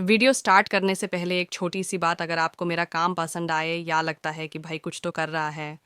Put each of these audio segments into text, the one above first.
Video start करने से पहले एक छोटी सी बात, अगर आपको मेरा काम पसंद आए या लगता है कि भाई कुछ तो कर रहा है,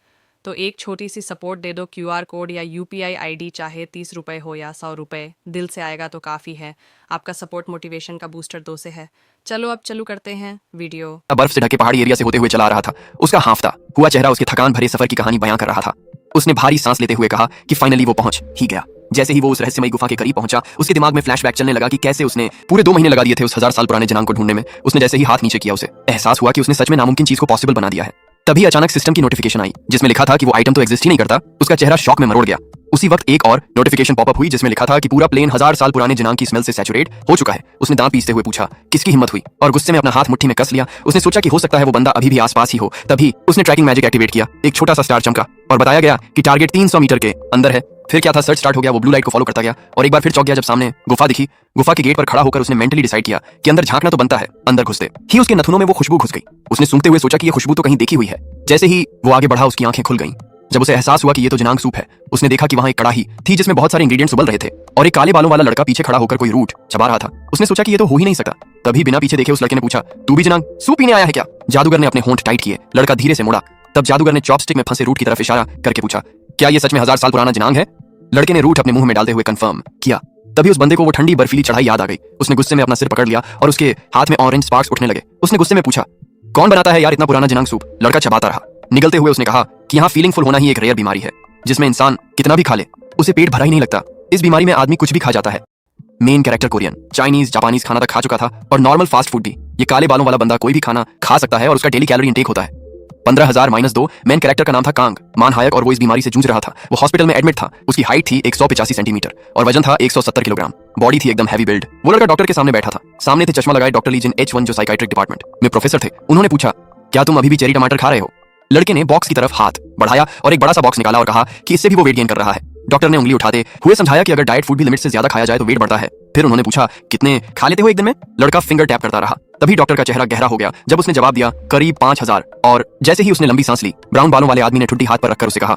तो एक छोटी सी सपोर्ट दे दो। क्यूआर कोड या यूपीआई आईडी, चाहे 30 रुपये हो या 100 रुपये, दिल से आएगा तो काफ़ी है। आपका सपोर्ट मोटिवेशन का बूस्टर 2 से है। चलो अब चालू करते हैं वीडियो। बर्फ से ढके पहाड़ी एरिया से होते हुए चला आ रहा था। उसका हांफता हुआ चेहरा उसके थकान भरे सफर की कहानी बयां कर रहा था। उसने भारी सांस लेते हुए कहा कि फाइनली वो पहुंच ही गया। जैसे ही वो उस रहस्यमयी गुफा के करीब पहुंचा, उसके दिमाग में फ्लैशबैक चलने लगा कि कैसे उसने पूरे 2 महीने लगा दिए थे उस 1000 साल पुराने जनांग को ढूंढने में। उसने जैसे ही हाथ नीचे किया, उसे एहसास हुआ कि उसने सच में नामुमकिन चीज को पॉसिबल बना दिया है। तभी अचानक सिस्टम की नोटिफिकेशन आई, जिसमें लिखा था कि वो आइटम तो एग्जिस्ट ही नहीं करता। उसका चेहरा शॉक में मरोड़ गया। उसी वक्त एक और नोटिफिकेशन पॉपअप हुई, जिसमें लिखा था कि पूरा प्लेन 1000 साल पुराने जनांग की स्मेल से सैचुरेट हो चुका है। उसने दांत पीसते हुए पूछा किसकी हिम्मत हुई, और गुस्से में अपना हाथ मुट्ठी में कस लिया। उसने सोचा कि हो सकता है वो बंदा अभी भी आसपास ही हो। तभी उसने ट्रैकिंग मैजिक एक्टिवेट किया। एक छोटा सा स्टार चमका और बताया गया कि टारगेट 300 मीटर के अंदर है। फिर क्या था, सर्च स्टार्ट हो गया। वो ब्लू लाइट को फॉलो करता गया और एक बार फिर चौंक गया जब सामने गुफा दिखी। गुफा के गेट पर खड़ा होकर उसने मेंटली डिसाइड किया कि अंदर झांकना तो बनता है। अंदर घुसते ही उसके नथुनों में वो खुशबू घुस गई। उसने सूंघते हुए सोचा कि ये खुशबू तो कहीं देखी हुई है। जैसे ही वो आगे बढ़ा, उसकी आंखें खुल गईं। जब उसे एहसास हुआ कि ये तो जनांग सूप है, उसने देखा कि वहां एक कड़ाही थी जिसमें बहुत सारे इंग्रेडिएंट्स उबल रहे थे, और एक काले बालों वाला लड़का पीछे खड़ा होकर कोई रूट चबा रहा था। उसने सोचा कि ये तो हो ही नहीं सकता। तभी बिना पीछे देखे उस लड़के ने पूछा, तू भी जनांग सूप पीने आया है क्या? जादूगर ने अपने होंठ टाइट किए। लड़का धीरे से मुड़ा। तब जादूगर ने चॉपस्टिक में फंसे रूट की तरफ इशारा करके पूछा, क्या ये सच में 1000 साल पुराना जनांग है? लड़के ने रूट अपने मुंह में डालते हुए कंफर्म किया। तभी उस बंदे को वो ठंडी बर्फीली चढ़ाई याद आ गई। उसने गुस्से में अपना सिर पकड़ लिया और उसके हाथ में ऑरेंज स्पार्क्स उठने लगे। उसने गुस्से में पूछा, कौन बनाता है यार इतना पुराना जनांग सूप? लड़का चबाता रहा। निगलते हुए उसने कहा कि यहाँ फीलिंग फुल होना ही एक रेयर बीमारी है, जिसमें इंसान कितना भी खा ले उसे पेट भरा ही नहीं लगता। इस बीमारी में आदमी कुछ भी खा जाता है। Main character Korean, Chinese, Japanese खाना तक खा चुका था और नॉर्मल फास्ट फूड भी। ये काले बालों वाला बंदा कोई भी खाना खा सकता है और उसका डेली कैलोरी इंटेक होता है 15,000-2। मेन कैरेक्टर का नाम था कांग मान हायक और वो इस बीमारी से जूझ रहा था। वो हॉस्पिटल में एडमिट था। उसकी हाइट थी 185 सेंटीमीटर और वजन था 170 किलोग्राम। बॉडी थी एकदम हैवी बिल्ड। वो लड़का डॉक्टर के सामने बैठा था। सामने थे चश्मा लगाए डॉक्टर ली जिन H1 जो साइकाइट्रिक डिपार्टमेंट में प्रोफेसर थे। उन्होंने पूछा, क्या तुम अभी भी चेरी टमाटर खा रहे हो? लड़के ने बॉक्स की तरफ हाथ बढ़ाया और एक बड़ा सा बॉक्स निकाला और कहा कि इससे भी वो वेट गेन कर रहा है। डॉक्टर ने उंगली उठाते हुए समझाया कि अगर डाइट फूड भी लिमिट से ज्यादा खाया जाए तो वेट बढ़ता है। फिर उन्होंने पूछा, कितने खा लेते हो एक दिन में? लड़का फिंगर टैप करता रहा। तभी डॉक्टर का चेहरा गहरा हो गया जब उसने जवाब दिया, करीब 5000। और जैसे ही उसने लंबी सांस ली, ब्राउन बालों वाले आदमी ने ठुड्डी हाथ पर रखकर उसे कहा,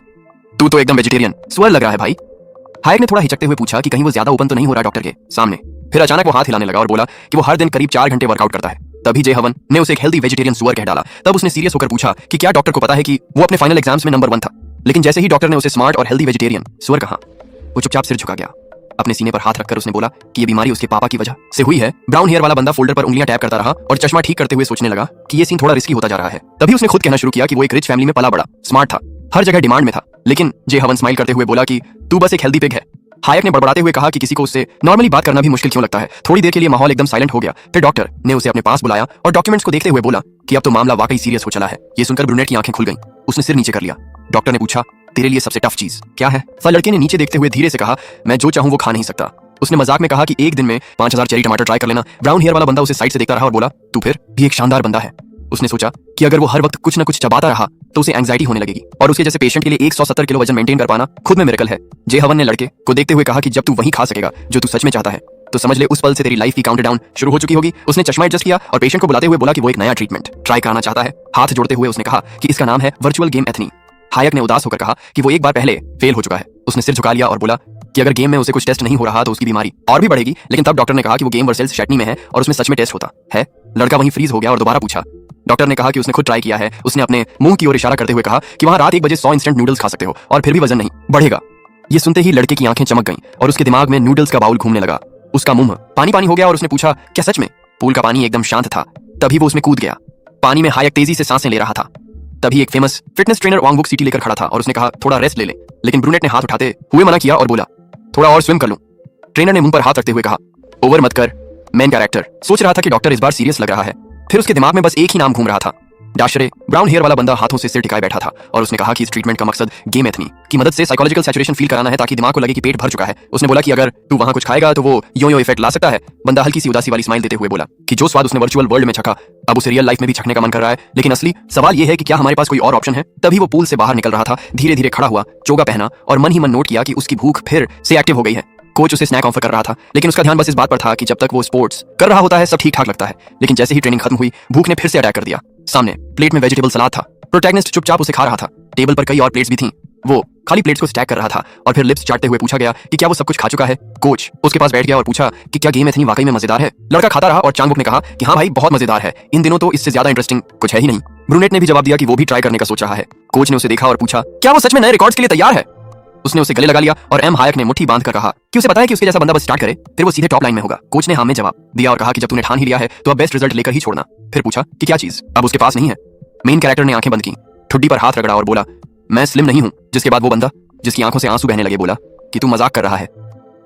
तू तो एकदम वेजिटेरियन स्वर लग रहा है भाई। हायक ने थोड़ा हिचकते हुए पूछा कि कहीं वो ज्यादा ओपन तो नहीं हो रहा डॉक्टर के सामने। फिर अचानक वो हाथ हिलाने लगा और बोला कि वो हर दिन करीब 4 घंटे वर्कआउट करता है। तभी जय हवन ने उसे एक हेल्दी वेजिटेरियन सुअर कह डाला। तब उसने सीरियस होकर पूछा कि क्या डॉक्टर को पता है कि वो अपने फाइनल एग्जाम्स में नंबर 1 था? लेकिन जैसे ही डॉक्टर ने उसे स्मार्ट और हेल्दी वेजिटेरियन सुअर कहा, वो चुपचाप सिर झुका गया। अपने सीने पर हाथ रखकर उसने बोला कि ये बीमारी उसके पापा की वजह से हुई है। ब्राउन हेयर वाला बंदा फोल्डर पर उंगलियां टैप करता रहा और चश्मा ठीक करते हुए सोचने लगा कि ये सीन थोड़ा रिस्की होता जा रहा है। तभी उसने खुद कहना शुरू किया कि वो एक रिच फैमिली में पला बड़ा, स्मार्ट था, हर जगह डिमांड में था। लेकिन जय हवन स्माइल करते हुए बोला कि तू बस एक हेल्दी पिग है। हायक ने बड़बड़ाते हुए कहा कि किसी को उससे नॉर्मली बात करना भी मुश्किल क्यों लगता है। थोड़ी देर के लिए माहौल एकदम साइलेंट हो गया। फिर डॉक्टर ने उसे अपने पास बुलाया और डॉक्यूमेंट्स को देखते हुए बोला कि अब तो मामला वाकई सीरियस हो चला है। ये सुनकर ब्रूनेट की आंखें खुल गईं। उसने सिर नीचे कर लिया। डॉक्टर ने पूछा, तेरे लिए सबसे टफ चीज क्या है? लड़के ने नीचे देखते हुए धीरे से कहा, मैं जो चाहूं वो खा नहीं सकता। उसने मजाक में कहा कि एक दिन में 5000 चेरी टमाटर ट्राई कर लेना। ब्राउन हेयर वाला बंदा उसे साइड से देखता रहा और बोला, तू फिर भी एक शानदार बंदा है। उसने सोचा कि अगर वो हर वक्त कुछ न कुछ चबाता रहा तो उसे एंजाइटी होने लगेगी और उसके जैसे पेशेंट के लिए 170 किलो वजन मेंटेन कर पाना खुद में मिरेकल है। जय हवन ने लड़के को देखते हुए कहा कि जब तू वही खा सकेगा जो तू सच में चाहता है, तो समझ ले उस पल से तेरी लाइफ की काउंटडाउन शुरू हो चुकी होगी। उसने चश्मा एडजस्ट किया और पेशेंट को बुलाते हुए बोला कि वो एक नया ट्रीटमेंट ट्राई कराना चाहता है। हाथ जोड़ते हुए उसने कहा कि इसका नाम है वर्चुअल गेम एथनी। हायक ने उदास होकर कहा कि वो एक बार पहले फेल हो चुका है। उसने सिर झुका लिया और बोला कि अगर गेम में उसे कुछ टेस्ट नहीं हो रहा तो उसकी बीमारी और भी बढ़ेगी। लेकिन तब डॉक्टर ने कहा कि वो गेम वर्सेल्स शैटनी में है और उसमें सच में टेस्ट होता है। लड़का वहीं फ्रीज हो गया और दोबारा पूछा। डॉक्टर ने कहा कि उसने खुद ट्राई किया है। उसने अपने मुंह की ओर इशारा करते हुए कहा कि वहां रात 1 बजे 100 इंस्टेंट नूडल्स खा सकते हो और फिर भी वजन नहीं बढ़ेगा। ये सुनते ही लड़के की आंखें चमक गईं और उसके दिमाग में नूडल्स का बाउल घूमने लगा। उसका मुंह पानी पानी हो गया और उसने पूछा, क्या सच में? पूल का पानी एकदम शांत था। तभी वो उसमें कूद गया। पानी में हायक तेजी से सांसें ले रहा था। तभी एक फेमस फिटनेस ट्रेनर वांगबुक सीटी लेकर खड़ा था और उसने कहा, थोड़ा रेस्ट ले ले। लेकिन ब्रूनेट ने हाथ उठाते हुए मना किया और बोला, थोड़ा और स्विम कर लूं। ट्रेनर ने मुंह पर हाथ रखते हुए कहा, ओवर मत कर। मेन कैरेक्टर सोच रहा था कि डॉक्टर इस बार सीरियस लग रहा है। फिर उसके दिमाग में बस एक ही नाम घूम रहा था, डाशरे। ब्राउन हेयर वाला बंदा हाथों से सिर टिकाए बैठा था और उसने कहा कि इस ट्रीटमेंट का मकसद गेम एथनी की मदद से साइकोलॉजिकल सैचुरेशन फील कराना है ताकि दिमाग को लगे कि पेट भर चुका है। उसने बोला कि अगर तू वहां कुछ खाएगा तो वो यो इफेक्ट ला सकता है। बंदा हल्की सी उदासी वाली स्माइल देते हुए बोला कि जो स्वाद उसने वर्चुअल वर्ल्ड में चखा अब उसे रियल लाइफ में भी चखने का मन कर रहा है। लेकिन असली सवाल ये है कि क्या हमारे पास कोई और ऑप्शन है? तभी वो पूल से बाहर निकल रहा था। धीरे धीरे खड़ा हुआ, चोगा पहना और मन ही मन नोट किया कि उसकी भूख फिर से एक्टिव हो गई है। कोच उसे स्नैक ऑफर कर रहा था लेकिन उसका ध्यान बस इस बात पर था कि जब तक वो स्पोर्ट्स कर रहा होता है सब ठीक ठाक लगता है। लेकिन जैसे ही ट्रेनिंग खत्म हुई, भूख ने फिर से अटैक कर दिया। सामने प्लेट में वेजिटेबल सलाद था। प्रोटैगनिस्ट चुपचाप उसे खा रहा था। टेबल पर कई और प्लेट्स भी थीं वो खाली प्लेट्स को स्टैक कर रहा था और फिर लिप्स चाटते हुए पूछा गया कि क्या वो सब कुछ खा चुका है। कोच उसके पास बैठ गया और पूछा कि क्या गेम इतनी वाकई में मजेदार है। लड़का खाता रहा और चांगबुक ने कहा कि हाँ भाई बहुत मजेदार है, इन दिनों तो इससे ज्यादा इंटरेस्टिंग कुछ है ही नहीं। ब्रूनेट ने भी जवाब दिया कि वो भी ट्राई करने का सोच रहा है। कोच ने उसे देखा और पूछा क्या वो सच में नए रिकॉर्ड्स के लिए तैयार है। उसने उसे गले लगा लिया और एम हायक ने मुट्ठी बांध कर कहा कि उसे पता है कि उसके जैसा बंदा बस स्टार्ट करे फिर वो सीधे टॉप लाइन में होगा। कोच ने हाँ में जवाब दिया और कहा कि जब तूने ठान ही लिया है तो अब बेस्ट रिजल्ट लेकर ही छोड़ना। फिर पूछा कि क्या चीज अब उसके पास नहीं है। मेन कैरेक्टर ने आंखें बंद की, ठुड्डी पर हाथ रगड़ा और बोला मैं स्लिम नहीं हूं। जिसके बाद वो बंदा जिसकी आंखों से आंसू बहने लगे बोला कि तू मजाक कर रहा है,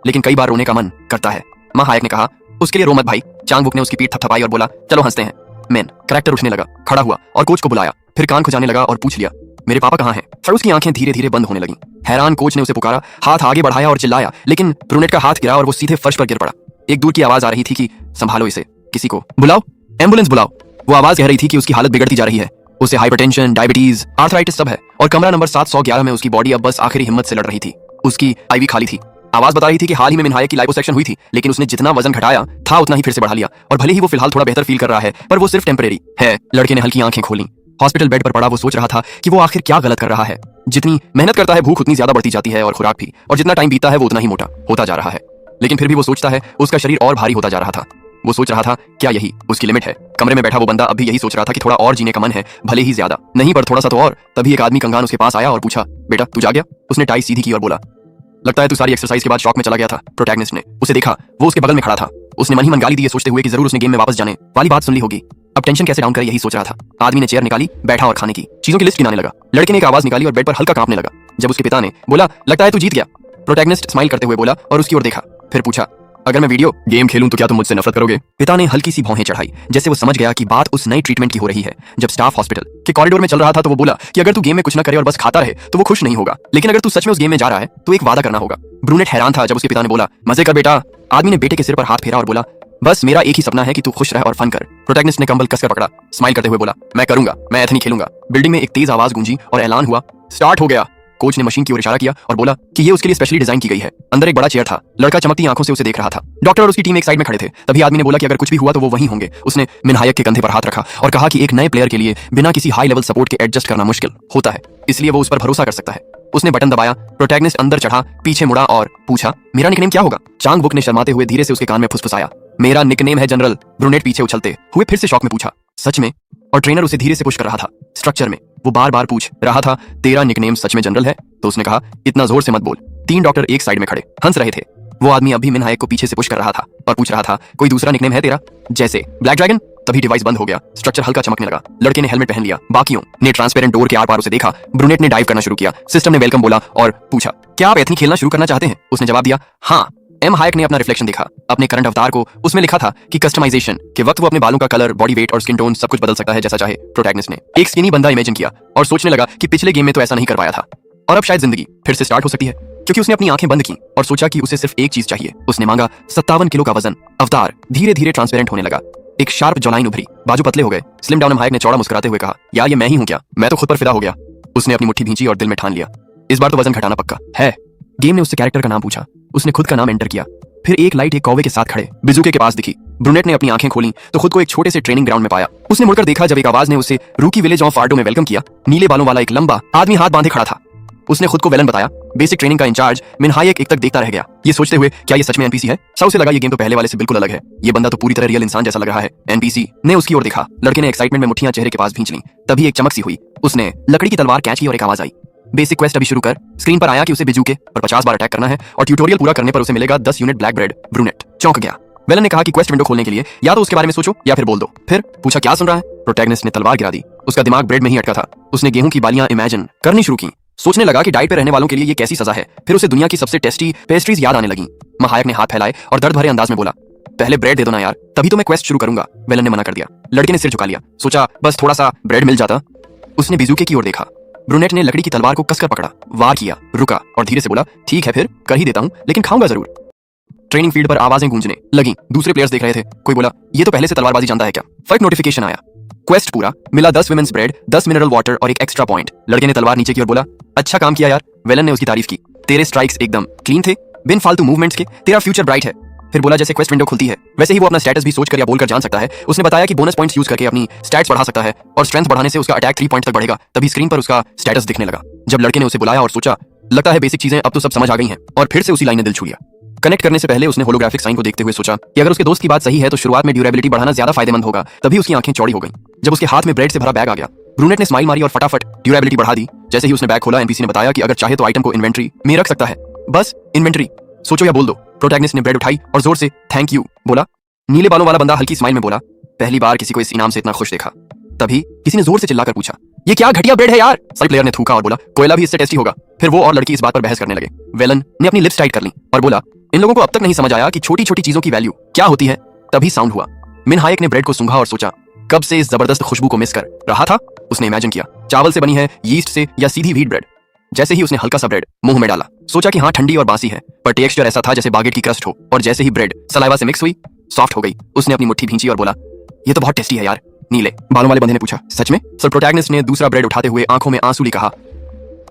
लेकिन कई बार रोने का मन करता है। मां हायक ने कहा उसके लिए रो मत भाई। चांगबुक ने उसकी पीठ थपथपाई और बोला चलो हंसते हैं। मेन कैरेक्टर उठने लगा, खड़ा हुआ और कोच को बुलाया, फिर कान खुजाने लगा और पूछ लिया मेरे पापा कहाँ हैं। फिर उसकी आंखें धीरे धीरे बंद होने लगी। हैरान कोच ने उसे पुकारा, हाथ आगे बढ़ाया और चिल्लाया, लेकिन ब्रूनेट का हाथ गिरा और वो सीधे फर्श पर गिर पड़ा। एक दूर की आवाज आ रही थी कि संभालो इसे, किसी को बुलाओ, एम्बुलेंस बुलाओ। वो आवाज कह रही थी कि उसकी हालत बिगड़ती जा रही है, उसे हाइपरटेंशन, डायबिटीज, आर्थराइटिस सब है और कमरा नंबर 711 में उसकी बॉडी अब बस आखिरी हिम्मत से लड़ रही थी। उसकी आईवी खाली थी। आवाज बता रही थी कि हाल ही में मिनहायक की लाइपोसक्शन हुई थी, लेकिन उसने जितना वजन घटाया था उतना ही फिर से बढ़ा लिया और भले ही वो फिलहाल थोड़ा बेहतर फील कर रहा है पर वो सिर्फ टेम्परेरी है। लड़के ने हल्की आंखें खोली। हॉस्पिटल बेड पर पड़ा वो सोच रहा था कि वो आखिर क्या गलत कर रहा है। जितनी मेहनत करता है भूख उतनी ज्यादा बढ़ती जाती है और खुराक भी, और जितना टाइम बीता है वो उतना ही मोटा होता जा रहा है। लेकिन फिर भी वो सोचता है उसका शरीर और भारी होता जा रहा था। वो सोच रहा था क्या यही उसकी लिमिट है। कमरे में बैठा वो बंदा अब भी यही सोच रहा था कि थोड़ा और जीने का मन है, भले ही ज्यादा नहीं पर थोड़ा सा तो और। तभी एक आदमी कंगान उसके पास आया और पूछा बेटा तू जा गया। उसने टाई सीधी की और बोला लगता है तू सारी एक्सरसाइज के बाद शॉक में चला गया था। प्रोटैगनिस्ट ने उसे देखा, वो उसके बगल में खड़ा था। उसने मन ही मन गाली दी सोचते हुए कि जरूर उसने गेम में वापस जाने वाली बात सुन ली होगी। अब टेंशन कैसे डाउन करे यही सोच रहा था। आदमी ने चेयर निकाली, बैठा और खाने की चीजों की लिस्ट गिनाने लगा। लड़के ने एक आवाज निकाली और बेड पर हल्का कांपने लगा। जब उसके पिता ने बोला लगता है तू जीत गया, प्रोटैगनिस्ट स्माइल करते हुए बोला और उसकी ओर देखा, फिर पूछा अगर मैं वीडियो गेम खेलूं तो क्या तुम मुझसे नफरत करोगे। पिता ने हल्की सी भौहें चढ़ाई, जैसे वो समझ गया कि बात उस नई ट्रीटमेंट की हो रही है। जब स्टाफ हॉस्पिटल के कॉरिडोर में चल रहा था तो वो बोला कि अगर तू गेम में कुछ न करे और बस खाता रहे तो वो खुश नहीं होगा, लेकिन अगर तू सच में उस गेम में जा रहा है तो एक वादा करना होगा। ब्रूनेट हैरान था जब उसके पिता ने बोला मजे कर बेटा। आदमी ने बेटे के सिर पर हाथ फेरा और बोला बस मेरा एक ही सपना है कि तू खुश रह और फन कर। प्रोटैगनिस्ट ने कंबल कसकर पकड़ा, स्माइल करते हुए बोला मैं करूंगा, मैं एथनी खेलूंगा। बिल्डिंग में एक तेज आवाज गूंजी और ऐलान हुआ स्टार्ट हो गया। कोच ने मशीन की ओर इशारा किया और बोला कि ये उसके लिए स्पेशली डिजाइन की गई है। अंदर एक बड़ा चेयर था। लड़का चमकती आंखों से उसे देख रहा था। डॉक्टर और उसकी टीम एक साइड में खड़े थे। तभी आदमी ने बोला कि अगर कुछ भी हुआ तो वो वहीं होंगे। उसने मिनहायक के कंधे पर हाथ रखा और कहा कि एक नए प्लेयर के लिए बिना किसी हाई लेवल सपोर्ट के एडजस्ट करना मुश्किल होता है, इसलिए वो उस पर भरोसा कर सकता है। उसने बटन दबाया, प्रोटैगनिस्ट अंदर चढ़ा, पीछे मुड़ा और पूछा मेरा निकनेम क्या होगा। चांगबुक ने शर्माते हुए धीरे से उसके कान में फुसफुसाया मेरा निकनेम है जनरल। ब्रूनेट पीछे उछलते हुए फिर से शॉक में पूछा सच में। और ट्रेनर उसे धीरे से पुश कर रहा था। स्ट्रक्चर में वो बार बार पूछ रहा था तेरा निकनेम सच में जनरल है। तो उसने कहा इतना जोर से मत बोल। 3 डॉक्टर एक साइड में खड़े हंस रहे थे। वो आदमी अभी मिनहायक को पीछे से पुश कर रहा था और पूछ रहा था कोई दूसरा निकनेम है तेरा, जैसे ब्लैक ड्रैगन। तभी डिवाइस बंद हो गया, स्ट्रक्चर हल्का चमकने लगा। लड़के ने हेलमेट पहन लिया, बाकियों ने ट्रांसपेरेंट डोर के आर पार उसे देखा। ब्रूनेट ने डाइव करना शुरू किया। सिस्टम ने वेलकम बोला और पूछा क्या आप एथनी खेलना शुरू करना चाहते हैं। उसने जवाब दिया हाँ। एम हायक ने अपना रिफ्लेक्शन देखा, अपने करंट अवतार को। उसमें लिखा था कि कस्टमाइजेशन के वक्त वो अपने बालों का कलर, बॉडी वेट और स्किन टोन सब कुछ बदल सकता है जैसा चाहे। प्रोटैगनिस्ट ने एक स्किनी बंदा इमेजिन किया और सोचने लगा कि पिछले गेम में तो ऐसा नहीं कर पाया था और अब शायद जिंदगी फिर से स्टार्ट हो सकती है, क्योंकि उसने अपनी आंखें बंद की और सोचा कि उसे सिर्फ एक चीज चाहिए। उसने मांगा 57 किलो का वजन। अवतार धीरे धीरे ट्रांसपेरेंट होने लगा। एक शार्प जॉलाइन उभरी, बाजू पतले हो गए। स्लिम डाउन हायक ने चौड़ा मुस्कुराते हुए कहा यार ये मैं ही हूं क्या, मैं तो खुद पर फिदा हो गया। उसने अपनी मुट्ठी भींची और दिल में ठान लिया इस बार तो वजन घटाना पक्का है। गेम ने उससे कैरेक्टर का नाम पूछा। उसने खुद का नाम एंटर किया। फिर एक लाइट एक कौवे के साथ खड़े बिजुके के पास दिखी। ब्रूनेट ने अपनी आंखें खोली तो खुद को एक छोटे से ट्रेनिंग ग्राउंड में पाया। उसने मुड़कर देखा जब एक आवाज ने उसे रूकी विलेज ऑफ आर्डो में वेलकम किया। नीले बालों वाला एक लंबा आदमी हाथ बांधे खड़ा था। उसने खुद को वेलन बताया। बेसिक ट्रेनिंग का इंचार्ज मिनहायक एक तक देखता रह गया, ये सोचते हुए क्या ये सच में एनपीसी है। सब उसे लगा ये गेम तो पहले वाले से बिल्कुल अलग है, ये बंदा तो पूरी तरह रियल इंसान जैसा लग रहा है। एनपीसी ने उसकी ओर देखा। लड़के ने एक्साइटमेंट में मुट्ठियां चेहरे के पास भींच ली। तभी एक चमक सी हुई। उसने लकड़ी की तलवार कैच की और एक आवाज आई बेसिक क्वेस्ट अभी शुरू कर। स्क्रीन पर आया कि उसे बिजुके पर 50 बार अटैक करना है और ट्यूटोरियल पूरा करने पर उसे मिलेगा 10 यूनिट ब्लैक ब्रेड। ब्रूनेट चौंक गया। वेलन ने कहा कि क्वेस्ट विंडो खोलने के लिए या तो उसके बारे में सोचो या फिर बोल दो। फिर पूछा क्या सुन रहा है। प्रोटैगनिस्ट ने तलवार गिरा दी। उसका दिमाग ब्रेड में ही अटका था। उसने गेहूं की बालियां इमेजिन करनी शुरू की। सोचने लगा कि डाइट पे रहने वालों के लिए ये कैसी सजा है। फिर उसे दुनिया की सबसे टेस्टी पेस्ट्रीज याद आने लगी। महायक ने हाथ फैलाए और दर्द भरे अंदाज में बोला पहले ब्रेड दे दो ना यार, तभी तो मैं क्वेस्ट शुरू करूंगा। वेलन ने मना कर दिया। लड़के ने सिर झुका लिया, सोचा बस थोड़ा सा ब्रेड मिल जाता। उसने बिजुके की ओर देखा। ब्रूनेट ने लकड़ी की तलवार को कसकर पकड़ा, वार किया, रुका और धीरे से बोला ठीक है फिर कर ही देता हूं, लेकिन खाऊंगा जरूर। ट्रेनिंग फील्ड पर आवाजें गूंजने लगी। दूसरे प्लेयर्स देख रहे थे। कोई बोला ये तो पहले से तलवारबाजी जानता है क्या। फर्क नोटिफिकेशन आया, क्वेस्ट पूरा मिला 10 विमेंस ब्रेड, 10 मिनरल वाटर और एक एक्स्ट्रा पॉइंट। लड़के ने तलवार नीचे की और बोला अच्छा काम किया यार। वेलन ने उसकी तारीफ की। तेरे स्ट्राइक्स एकदम क्लीन थे, बिन फालतू मूवमेंट्स के। तेरा फ्यूचर ब्राइट है। फिर बोला जैसे क्वेस्ट विंडो खुलती है वैसे ही वो अपना स्टेटस भी सोचकर या बोलकर जान सकता है। उसने बताया कि बोनस पॉइंट्स यूज करके अपनी स्टैट्स बढ़ा सकता है और स्ट्रेंथ बढ़ाने से उसका अटैक 3 पॉइंट तक बढ़ेगा। तभी स्क्रीन पर उसका स्टेटस दिखने लगा। जब लड़के ने उसे बुलाया और सोचा लगता है बेसिक चीजें अब तो सब समझ आ गई हैं, और फिर से उसी लाइन ने दिल छू लिया। कनेक्ट करने से पहले उसने होलोग्राफिक साइन को देखते हुए सोचा कि अगर उसके दोस्त की बात सही है तो शुरुआत में ड्यूरेबिलिटी बढ़ाना ज्यादा फायदेमंद होगा। तभी उसकी आंखें चौड़ी हो गईं जब उसके हाथ में ब्रेड से भरा बैग आ गया। ब्रूनेट ने स्माइल मारी और फटाफट ड्यूरेबिलिटी बढ़ा दी। जैसे ही उसने बैग खोला एनपीसी ने बताया कि अगर चाहे तो आइटम को इन्वेंट्री में रख सकता है। बस इन्वेंट्री सोचो या बोल दो। प्रोटैगनिस्ट ने ब्रेड उठाई और जोर से थैंक यू बोला। नीले बालों वाला बंदा हल्की स्माइल में बोला, पहली बार किसी को इस इनाम से इतना खुश देखा। तभी किसी ने जोर से चिल्लाकर पूछा, ये क्या घटिया ब्रेड है यार। सभी प्लेयर ने थूका और बोला, कोयला भी इससे टेस्टी होगा। फिर वो और लड़की इस बात पर बहस करने लगे। वेलन ने अपनी लिप्स टाइट कर ली और बोला, इन लोगों को अब तक नहीं समझ आया कि छोटी छोटी चीजों की वैल्यू क्या होती है। तभी साउंड हुआ। मिन हायक ने ब्रेड को सूंघा और सोचा, कब से इस जबरदस्त खुशबू को मिस कर रहा था। उसने इमेजिन किया चावल से बनी है, यीस्ट से या सीधी व्हीट ब्रेड। जैसे ही उसने हल्का सा ब्रेड मुंह में डाला सोचा कि हाँ ठंडी और बासी है, पर टेक्सचर ऐसा था जैसे बागेट की क्रस्ट हो। और जैसे ही ब्रेड सलाइवा से मिक्स हुई सॉफ्ट हो गई। उसने अपनी मुट्ठी भींची और बोला, ये तो बहुत टेस्टी है यार। नीले बालों वाले बंदे ने पूछा, सच में। सर प्रोटैगनिस्ट ने दूसरा ब्रेड उठाते हुए आंखों में आंसू ली कहा,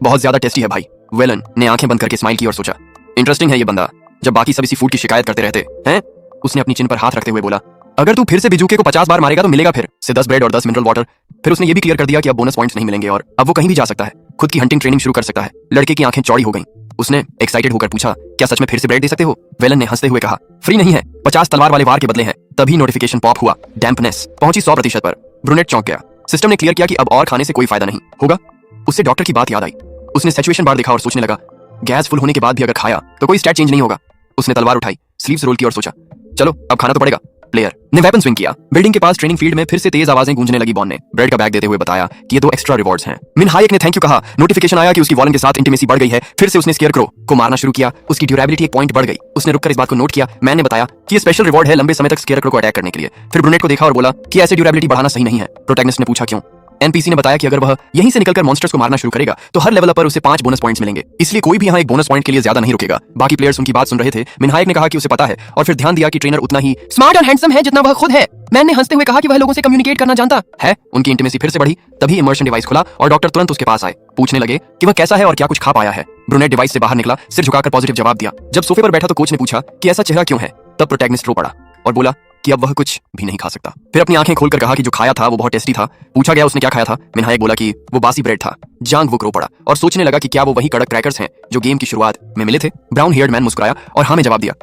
बहुत ज्यादा टेस्टी है भाई। वेलन ने आंखें बंद करके स्माइल की और सोचा, इंटरेस्टिंग है ये बंदा, जब बाकी सब इसी फूड की शिकायत करते रहते हैं। उसने अपनी चिन पर हाथ रखते हुए बोला, अगर तू फिर से बिजूके को 50 बार मारेगा तो मिलेगा फिर से 10 ब्रेड और 10 मिनरल वाटर। फिर उसने ये भी क्लियर कर दिया कि अब बोनस पॉइंट्स नहीं मिलेंगे और अब वो कहीं भी जा सकता है, खुद की हंटिंग ट्रेनिंग शुरू कर सकता है। लड़के की आंखें चौड़ी हो गईं। उसने एक्साइटेड होकर पूछा, क्या सच में फिर से ब्रेड दे सकते हो। वेलन ने हंसते हुए कहा, फ्री नहीं है, 50 तलवार वाले वार के बदले हैं। तभी नोटिफिकेशन पॉप हुआ। डैम्पनेस पहुंची 100% पर। ब्रूनेट चौंक गया। सिस्टम ने क्लियर किया कि अब और खाने से कोई फायदा नहीं होगा। उससे डॉक्टर की बात याद आई। उसने सिचुएशन बार देखा और सोचने लगा, गैस फुल होने के बाद भी अगर खाया तो कोई स्टैट चेंज नहीं होगा। उसने तलवार उठाई, स्लीव्स रोल की और सोचा, चलो अब खाना तो पड़ेगा। प्लेयर ने वेपन स्विंग किया। बिल्डिंग के पास ट्रेनिंग फील्ड में फिर से तेज आवाजें गूंजने लगी। बॉन ने ब्रेड का बैग देते हुए बताया कि ये 2 एक्स्ट्रा रिवॉर्ड्स हैं। मिन हायक ने थैंक यू कहा। नोटिफिकेशन आया कि उसकी वॉलन के साथ इंटीमेसी बढ़ गई है। फिर से उसने स्केयरक्रो को मारना शुरू किया। उसकी ड्यूरेबिलिटी 1 पॉइंट बढ़ गई। उसने रुककर इस बात को नोट किया। मैन ने बताया कि ये स्पेशल रिवॉर्ड है लंबे समय तक स्केयरक्रो को अटैक करने के लिए। फिर ब्रूनेट को देखा और बोला कि ऐसे ड्यूरेबिलिटी बढ़ाना सही नहीं है। प्रोटैगनिस्ट ने पूछा क्यों। एनपीसी ने बताया कि अगर वह यहीं से निकलकर मॉन्स्टर्स को मारना शुरू करेगा तो हर लेवल अप पर उसे 5 बोनस पॉइंट्स मिलेंगे। इसलिए कोई भी यहाँ एक बोनस पॉइंट के लिए ज्यादा नहीं रुकेगा। बाकी प्लेयर्स उनकी बात सुन रहे थे। मिन हायक ने कहा कि उसे पता है और फिर ध्यान दिया कि ट्रेनर उतना ही स्मार्ट और हैंडसम है जितना वह खुद है। मैन ने हंसते हुए कहा कि वह लोगों से कम्युनिकेट करना जानता है। उनकी इंटीमेसी फिर से बढ़ी। तभी इमर्शन डिवाइस खुला और डॉक्टर तुरंत उसके पास आए। पूछने लगे कि वह कैसा है और क्या कुछ खा पाया है। ब्रूनेट डिवाइस से बाहर निकला, सिर झुकाकर पॉजिटिव जवाब दिया। जब सोफे पर बैठा तो कोच ने पूछा कि ऐसा चेहरा क्यों है। तब प्रोटैगनिस्ट रो पड़ा और बोला कि अब वह कुछ भी नहीं खा सकता। फिर अपनी आंखें खोलकर कहा कि जो खाया था वो बहुत टेस्टी था। पूछा गया उसने क्या खाया था। मिन हायक बोला कि वो बासी ब्रेड था। जांग वुक रो पड़ा और सोचने लगा कि क्या वो वही कड़क क्रैकर्स हैं जो गेम की शुरुआत में मिले थे। ब्राउन हेयर्ड मैन मुस्कुराया और हाँ में जवाब दिया।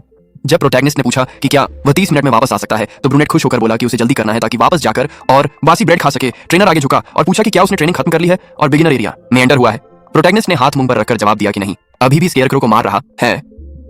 जब प्रोटैगनिस्ट ने पूछा कि क्या वह 30 मिनट में वापस आ सकता है तो ब्रूनेट खुश होकर बोला कि उसे जल्दी करना है ताकि वापस जाकर और बासी ब्रेड खा सके। ट्रेनर आगे झुका और पूछा कि क्या उसने ट्रेनिंग खत्म कर ली है और बिगिनर एरिया में एंटर हुआ है। प्रोटैगनिस्ट ने हाथ मुंह पर रखकर जवाब दिया कि नहीं, अभी भी स्केयरक्रो को मार रहा है।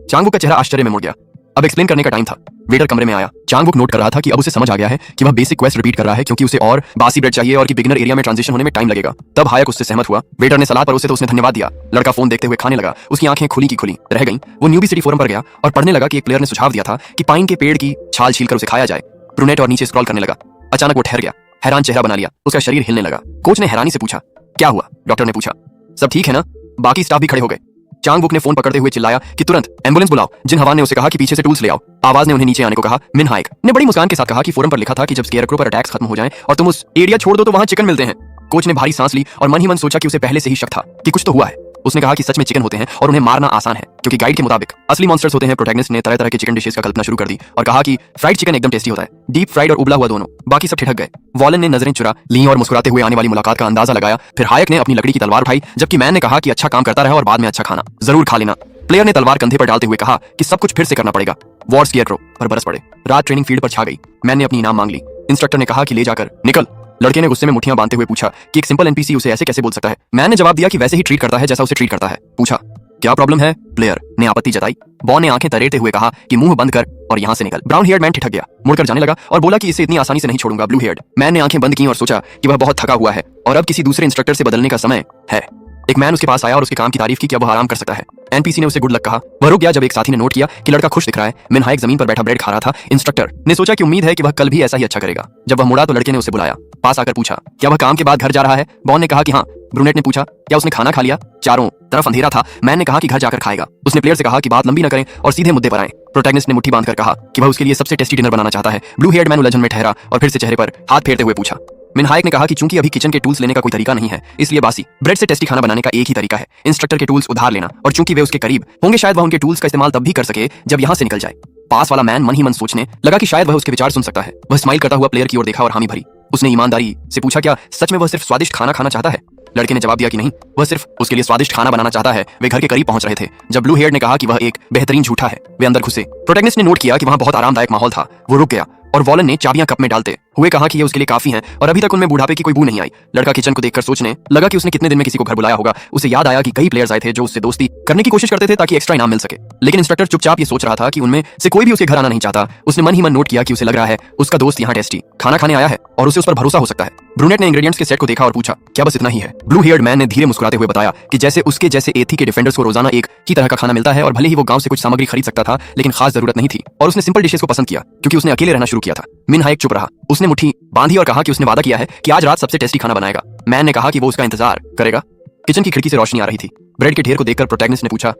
चांगवुक का चेहरा आश्चर्य में मुड़ गया। अब एक्सप्लेन करने का टाइम था। वेटर कमरे में आया। चांगवुक नोट कर रहा था कि अब उसे समझ आ गया है कि वह बेसिक क्वेस्ट रिपीट कर रहा है क्योंकि उसे और बासी ब्रेड चाहिए और कि बिगिनर एरिया में ट्रांजिशन होने में टाइम लगेगा। तब हायक उससे सहमत हुआ। वेटर ने सलाद परोसे तो उसने धन्यवाद दिया। लड़का फोन देखते हुए खाने लगा। उसकी आंखें खुली की खुली रह गईं। वो न्यूबी सिटी फोरम पर गया और पढ़ने लगा कि एक प्लेयर ने सुझाव दिया था कि पाइन के पेड़ की छाल छीलकर उसे खाया जाए। ब्रूनेट और नीचे स्क्रॉल करने लगा। अचानक वो ठहर गया, हैरान चेहरा बना लिया। उसका शरीर हिलने लगा। कोच ने हैरानी से पूछा, क्या हुआ। डॉक्टर ने पूछा, सब ठीक है ना। बाकी स्टाफ भी खड़े हो गए। चांगवुक ने फोन पकड़ते हुए चिल्लाया कि तुरंत एम्बुलेंस बुलाओ। जिन हवान ने उसे कहा कि पीछे से टूल्स ले आओ। आवाज ने उन्हें नीचे आने को कहा। मिन हायक ने बड़ी मुस्कान के साथ कहा कि फोरम पर लिखा था कि जब स्केयरक्रो पर अटैक्स खत्म हो जाएं और तुम उस एरिया छोड़ दो तो वहां चिकन मिलते हैं। कोच ने भारी सांस ली और मन ही मन सोचा कि उसे पहले से ही शक था कि कुछ तो हुआ है। उसने कहा कि सच में चिकन होते हैं और उन्हें मारना आसान है क्योंकि गाइड के मुताबिक असली मॉन्स्टर्स होते हैं। प्रोटैगनिस्ट ने तरह तरह के चिकन डिशेस का कल्पना शुरू कर दी और कहा कि फ्राइड चिकन एकदम टेस्टी होता है, डीप फ्राइड और उबला हुआ दोनों। बाकी सब ठिठक गए। वॉलन ने नजरें चुरा ली और मुस्कुराते हुए आने वाली मुलाकात का अंदाजा लगाया। फिर हायक ने अपनी लकड़ी की तलवार उठाई जबकि मैन ने कहा कि अच्छा काम करता रहा और बाद में अच्छा खाना जरूर खा लेना। प्लेयर ने तलवार कंधे पर डालते हुए कहा कि सब कुछ फिर से करना पड़ेगा। वॉर स्केयरक्रो पर बरस पड़े। रात ट्रेनिंग फील्ड पर छा गई। मैन ने अपनी इनाम मांग ली। इंस्ट्रक्टर ने कहा कि ले जाकर निकल। लड़के ने गुस्से में मुट्ठियां बांधते हुए पूछा कि एक सिंपल एनपीसी उसे ऐसे कैसे बोल सकता है। मैन ने जवाब दिया कि वैसे ही ट्रीट करता है जैसा उसे ट्रीट करता है। पूछा क्या प्रॉब्लम है। प्लेयर ने आपत्ति जताई। बॉन ने आंखें तरेरते हुए कहा कि मुंह बंद कर और यहाँ से निकल। ब्राउन हेयर्ड मैन ठिठक गया, मुड़कर जाने लगा और बोला कि इसे इतनी आसानी से नहीं छोड़ूंगा। ब्लू हेयर्ड मैन ने आंखें बंद की और सोचा कि वह बहुत थका हुआ है और अब किसी दूसरे इंस्ट्रक्टर से बदलने का समय है। एक मैन उसके पास आया और उसके काम की तारीफ की कि अब वह आराम कर सकता है। एनपीसी ने उसे गुड लक कहा। वह रुक गया जब एक साथी ने नोट किया कि लड़का खुश दिख रहा है। मिन हायक जमीन पर बैठा ब्रेड खा रहा था। इंस्ट्रक्टर ने सोचा कि उम्मीद है कि वह कल भी ऐसा ही अच्छा करेगा। जब वह मुड़ा तो लड़के ने उसे बुलाया। पास आकर पूछा क्या वह काम के बाद घर जा रहा है। बॉन ने कहा कि हाँ। ब्रूनेट ने पूछा क्या उसने खाना खा लिया। चारों तरफ अंधेरा था। मैन ने कहा कि घर जाकर खाएगा। उसने प्लेयर से कहा कि बात लंबी न करें और सीधे मुद्दे पर आए। प्रोटैगनिस्ट ने मुट्ठी बांधकर कहा कि वह उसके लिए सबसे टेस्टी डिनर बनाना चाहता है। ब्लू हेयर्ड मैन उलझन में ठहरा और फिर से चेहरे पर हाथ फेरते हुए पूछा। मिन हायक ने कहा कि चूंकि अभी किचन के टूल्स लेने का कोई तरीका नहीं है इसलिए बासी ब्रेड से टेस्टी खाना बनाने का एक ही तरीका है, इंस्ट्रक्टर के टूल्स उधार लेना। और चूंकि वे उसके करीब होंगे शायद वह उनके टूल्स का इस्तेमाल तब भी कर सके जब यहाँ से निकल जाए। पास वाला मैन मन ही मन सोचने लगा कि शायद वह उसके विचार सुन सकता है। वह स्माइल करता हुआ प्लेयर की ओर देखा और हामी भरी। उसने ईमानदारी से पूछा, क्या सच में वह सिर्फ स्वादिष्ट खाना खाना चाहता है? लड़के ने जवाब दिया कि नहीं, वह सिर्फ उसके लिए स्वादिष्ट खाना बनाना चाहता है। वे घर के करीब पहुंच रहे थे जब ब्लू हेयर्ड ने कहा कि वह एक बेहतरीन झूठा है। वे अंदर घुसे। प्रोटैगनिस्ट ने नोट किया कि वहां बहुत आरामदायक माहौल था। वो रुक गया और वॉलन ने चाबियां कप में डालते हुए कहा कि ये उसके लिए काफी हैं और अभी तक उनमें बुढ़ापे की कोई बू नहीं आई। लड़का किचन को देखकर सोचने लगा कि उसने कितने दिन में किसी को घर बुलाया होगा। उसे याद आया कि कई प्लेयर्स आए थे जो उससे दोस्ती करने की कोशिश करते थे ताकि एक्स्ट्रा इनाम मिल सके, लेकिन इंस्ट्रक्टर चुपचाप ये सोच रहा था कि उनमें से कोई भी उसके घर आना नहीं चाहता। उसने मन ही मन नोट किया कि उसे लग रहा है उसका दोस्त यहाँ टेस्टी खाना खाने आया है और उसे उस पर भरोसा हो सकता है। ब्रूनेट ने इंग्रेडिएंट्स के सेट को देखा और पूछा, क्या बस इतना ही है? ब्लू हेयर्ड मैन ने धीरे मुस्कुराते हुए बताया कि जैसे उसके जैसे एथी के डिफेंडर्स को रोजाना एक ही तरह का खाना मिलता है और भले ही वो गांव से कुछ सामग्री खरीद सकता था लेकिन खास जरूरत नहीं थी और उसने सिंपल डिशेस को पसंद किया क्योंकि उसने अकेले रहना शुरू किया था। मिन हाइक चुप रहा। उसने मुट्ठी बांधी और कहा कि उसने वादा किया है कि आज रात सबसे टेस्टी खाना बनाएगा। मैन ने कहा कि वो उसका इंतजार करेगा। किचन की खिड़की से रोशनी आ रही थी। ब्रेड के ढेर को देखकर प्रोटैगनिस्ट ने पूछा,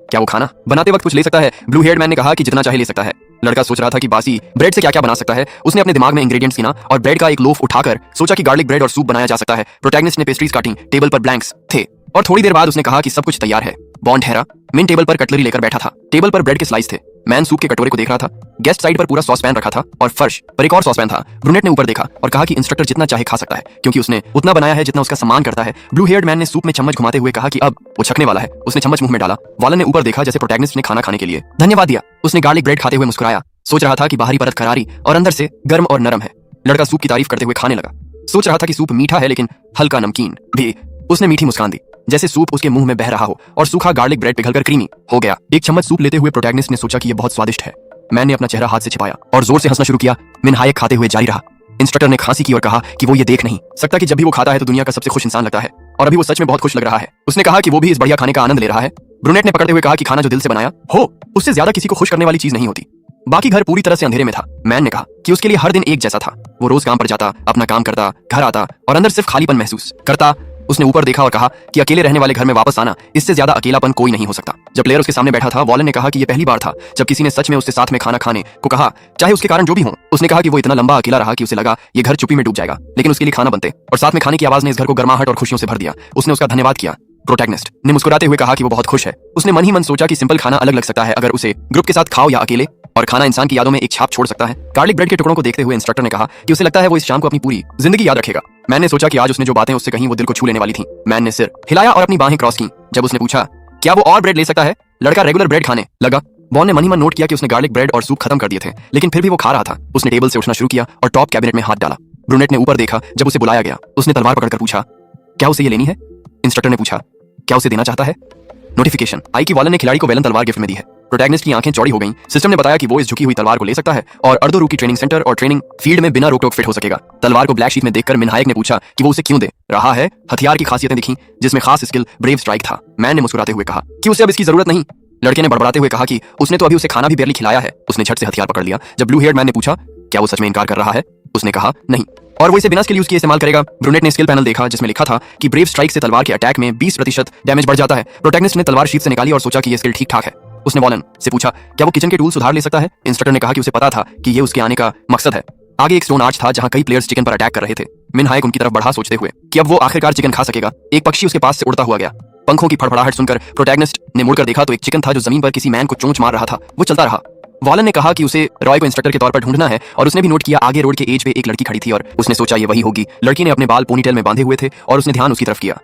क्या वो खाना बनाते वक्त कुछ ले सकता है? ब्लू हेयर्ड मैन ने कहा कि जितना चाहे ले सकता है। लड़का सोच रहा था कि बासी ब्रेड से क्या क्या बना सकता है। उसने अपने दिमाग में इंग्रेडिएंट्स गिना और ब्रेड का एक लोफ उठाकर सोचा कि गार्लिक ब्रेड और सूप बनाया जा सकता है। प्रोटैगनिस्ट ने पेस्ट्रीज काटी। टेबल पर ब्लैंक्स थे और थोड़ी देर बाद उसने कहा कि सब कुछ तैयार है। बॉन्ड ठहरा। मिन टेबल पर कटलरी लेकर बैठा था। टेबल पर ब्रेड के स्लाइस थे। मैन सूप के कटोरे को देख रहा था। गेस्ट साइड पर पूरा सॉस पैन रखा था और फर्श पर एक और सॉस पैन था। ब्रूनेट ने ऊपर देखा और कहा कि इंस्ट्रक्टर जितना चाहे खा सकता है क्योंकि उसने उतना बनाया है जितना उसका सम्मान करता है। ब्लू हेयर्ड मैन ने सूप में चम्मच घुमाते हुए कहा कि अब वो छकने वाला है। उसने चम्मच मुंह में डाला। वालन ने ऊपर देखा जैसे प्रोटैगनिस्ट ने खाना खाने के लिए धन्यवाद दिया। उसने गार्लिक ब्रेड खाते हुए मुस्कुराया। सोच रहा था कि बाहरी परत करारी और अंदर से गर्म और नरम है। लड़का सूप की तारीफ करते हुए खाने लगा। सोच रहा था कि सूप मीठा है लेकिन हल्का नमकीन भी। उसने मीठी मुस्कान दी जैसे सूप उसके मुंह में बह रहा हो और सूखा गार्लिक ब्रेड पिघलकर क्रीमी हो गया। एक चम्मच सूप लेते हुए प्रोटैगनिस्ट ने सोचा कि यह बहुत स्वादिष्ट है। मैन ने अपना चेहरा हाथ से छिपाया और जोर से हंसना शुरू किया। मिन हायक खाते हुए जारी रहा। इंस्ट्रक्टर ने खांसी की और कहा कि वो ये देख नहीं सकता कि जब भी वो खाता है तो दुनिया का सबसे खुश इंसान लगता है और अभी वो सच में बहुत खुश लग रहा है। उसने कहा कि वो भी इस बढ़िया खाने का आनंद ले रहा है। ब्रूनेट ने पकड़ते हुए कहा कि खाना जो दिल से बनाया हो उससे ज्यादा किसी को खुश करने वाली चीज नहीं होती। बाकी घर पूरी तरह से अंधेरे में था। मैन ने कहा कि उसके लिए हर दिन एक जैसा था। वो रोज काम पर जाता, अपना काम करता, घर आता और अंदर सिर्फ खालीपन महसूस करता। उसने ऊपर देखा और कहा कि अकेले रहने वाले घर में वापस आना, इससे ज्यादा अकेलापन कोई नहीं हो सकता। जब प्लेयर उसके सामने बैठा था, वॉलन ने कहा कि यह पहली बार था जब किसी ने सच में उससे साथ में खाना खाने को कहा, चाहे उसके कारण जो भी हो। उसने कहा कि वो इतना लंबा अकेला रहा कि उसे लगा ये घर चुप्पी में डूब जाएगा, लेकिन उसके लिए खाना बनते और साथ में खाने की आवाज ने इस घर को गर्माहट और खुशियों से भर दिया। उसने उसका धन्यवाद किया। प्रोटैगनिस्ट ने मुस्कुराते हुए कहा कि वो बहुत खुश है। उसने मन ही मन सोचा कि सिंपल खाना अलग लग सकता है अगर उसे ग्रुप के साथ खाओ या अकेले, और खाना इंसान की यादों में एक छाप छोड़ सकता है। गार्लिक ब्रेड के टुकड़ों को देखते हुए इंस्ट्रक्टर ने कहा कि उसे लगता है वो इस शाम को अपनी पूरी जिंदगी याद रखेगा। मैन ने सोचा कि आज उसने जो बातें उससे कहीं वो दिल को छू लेने वाली थी। मैन ने सिर हिलाया और अपनी बाहें क्रॉस की। जब उसने पूछा क्या वो और ब्रेड ले सकता है, लड़का रेगुलर ब्रेड खाने लगा। बॉन ने मन ही मन नोट किया कि उसने गार्लिक ब्रेड और सूप खत्म कर दिए थे, लेकिन फिर भी वो खा रहा था। उसने टेबल से उठना शुरू किया और टॉप कैबिनेट में हाथ डाला। ब्रूनेट ने ऊपर देखा जब उसे बुलाया गया। उसने तलवार पकड़कर पूछा, क्या उसे ये लेनी है? इंस्ट्रक्टर ने पूछा, क्या उसे देना चाहता है? नोटिफिकेशन आई कि वॉलन ने खिलाड़ी को वेलन तलवार गिफ्ट में दी है। प्रोटैगनिस्ट की आंखें चौड़ी हो गईं। सिस्टम ने बताया कि वो इस झुकी हुई तलवार को ले सकता है और अर्धो रूकी ट्रेनिंग सेंटर और ट्रेनिंग फील्ड में बिना रोक टोक फिट हो सकेगा। तलवार को ब्लैक शीट में देखकर मिन हायक ने पूछा कि वो उसे क्यों दे रहा है। हथियार की खासियतें दिखी जिसमें खास स्किल ब्रेव स्ट्राइक था। मैन ने मुस्कुराते हुए कहा कि उसे अब इसकी जरूरत नहीं। लड़के ने बड़बड़ाते हुए कहा कि उसने तो अभी उसे खाना भी बेरली खिलाया है। उसने झट से हथियार पकड़ लिया। जब ब्लू हेयर्ड मैन ने पूछा क्या वो सच में इनकार कर रहा है, उसने कहा नहीं, और वो इसे बिना स्किल यूज किए इस्तेमाल करेगा। ब्रूनेट ने स्किल पैनल देखा जिसमें लिखा था कि ब्रेव स्ट्राइक से तलवार के अटैक में 20% डैमेज बढ़ जाता है। प्रोटैगनिस्ट ने तलवार शीट से निकाली और सोचा कि ये स्किल ठीक ठाक है। उसने वॉलन से पूछा क्या वो किचन के टूल सुधार ले सकता है। इंस्ट्रक्टर ने कहा कि उसे पता था कि ये उसके आने का मकसद है। आगे एक स्टोन आर्च था जहां कई प्लेयर्स चिकन पर अटैक कर रहे थे। मिन हायक उनकी तरफ बढ़ा सोचते हुए कि अब वो आखिरकार चिकन खा सकेगा। एक पक्षी उसके पास से उड़ता हुआ गया। पंखों की फड़फड़ाहट सुनकर प्रोटैगनिस्ट ने मुड़कर देखा तो एक चिकन था जो जमीन पर किसी मैन को चोंच मार रहा था। वो चलता रहा। वॉलन ने कहा कि उसे रॉय को इंस्ट्रक्टर के तौर पर ढूंढना है और उसने भी नोट किया आगे रोड के एज पे एक लड़की खड़ी थी और उसने सोचा ये वही होगी। लड़की ने अपने बाल पोनीटेल में बांधे हुए थे और उसने ध्यान उसकी तरफ किया।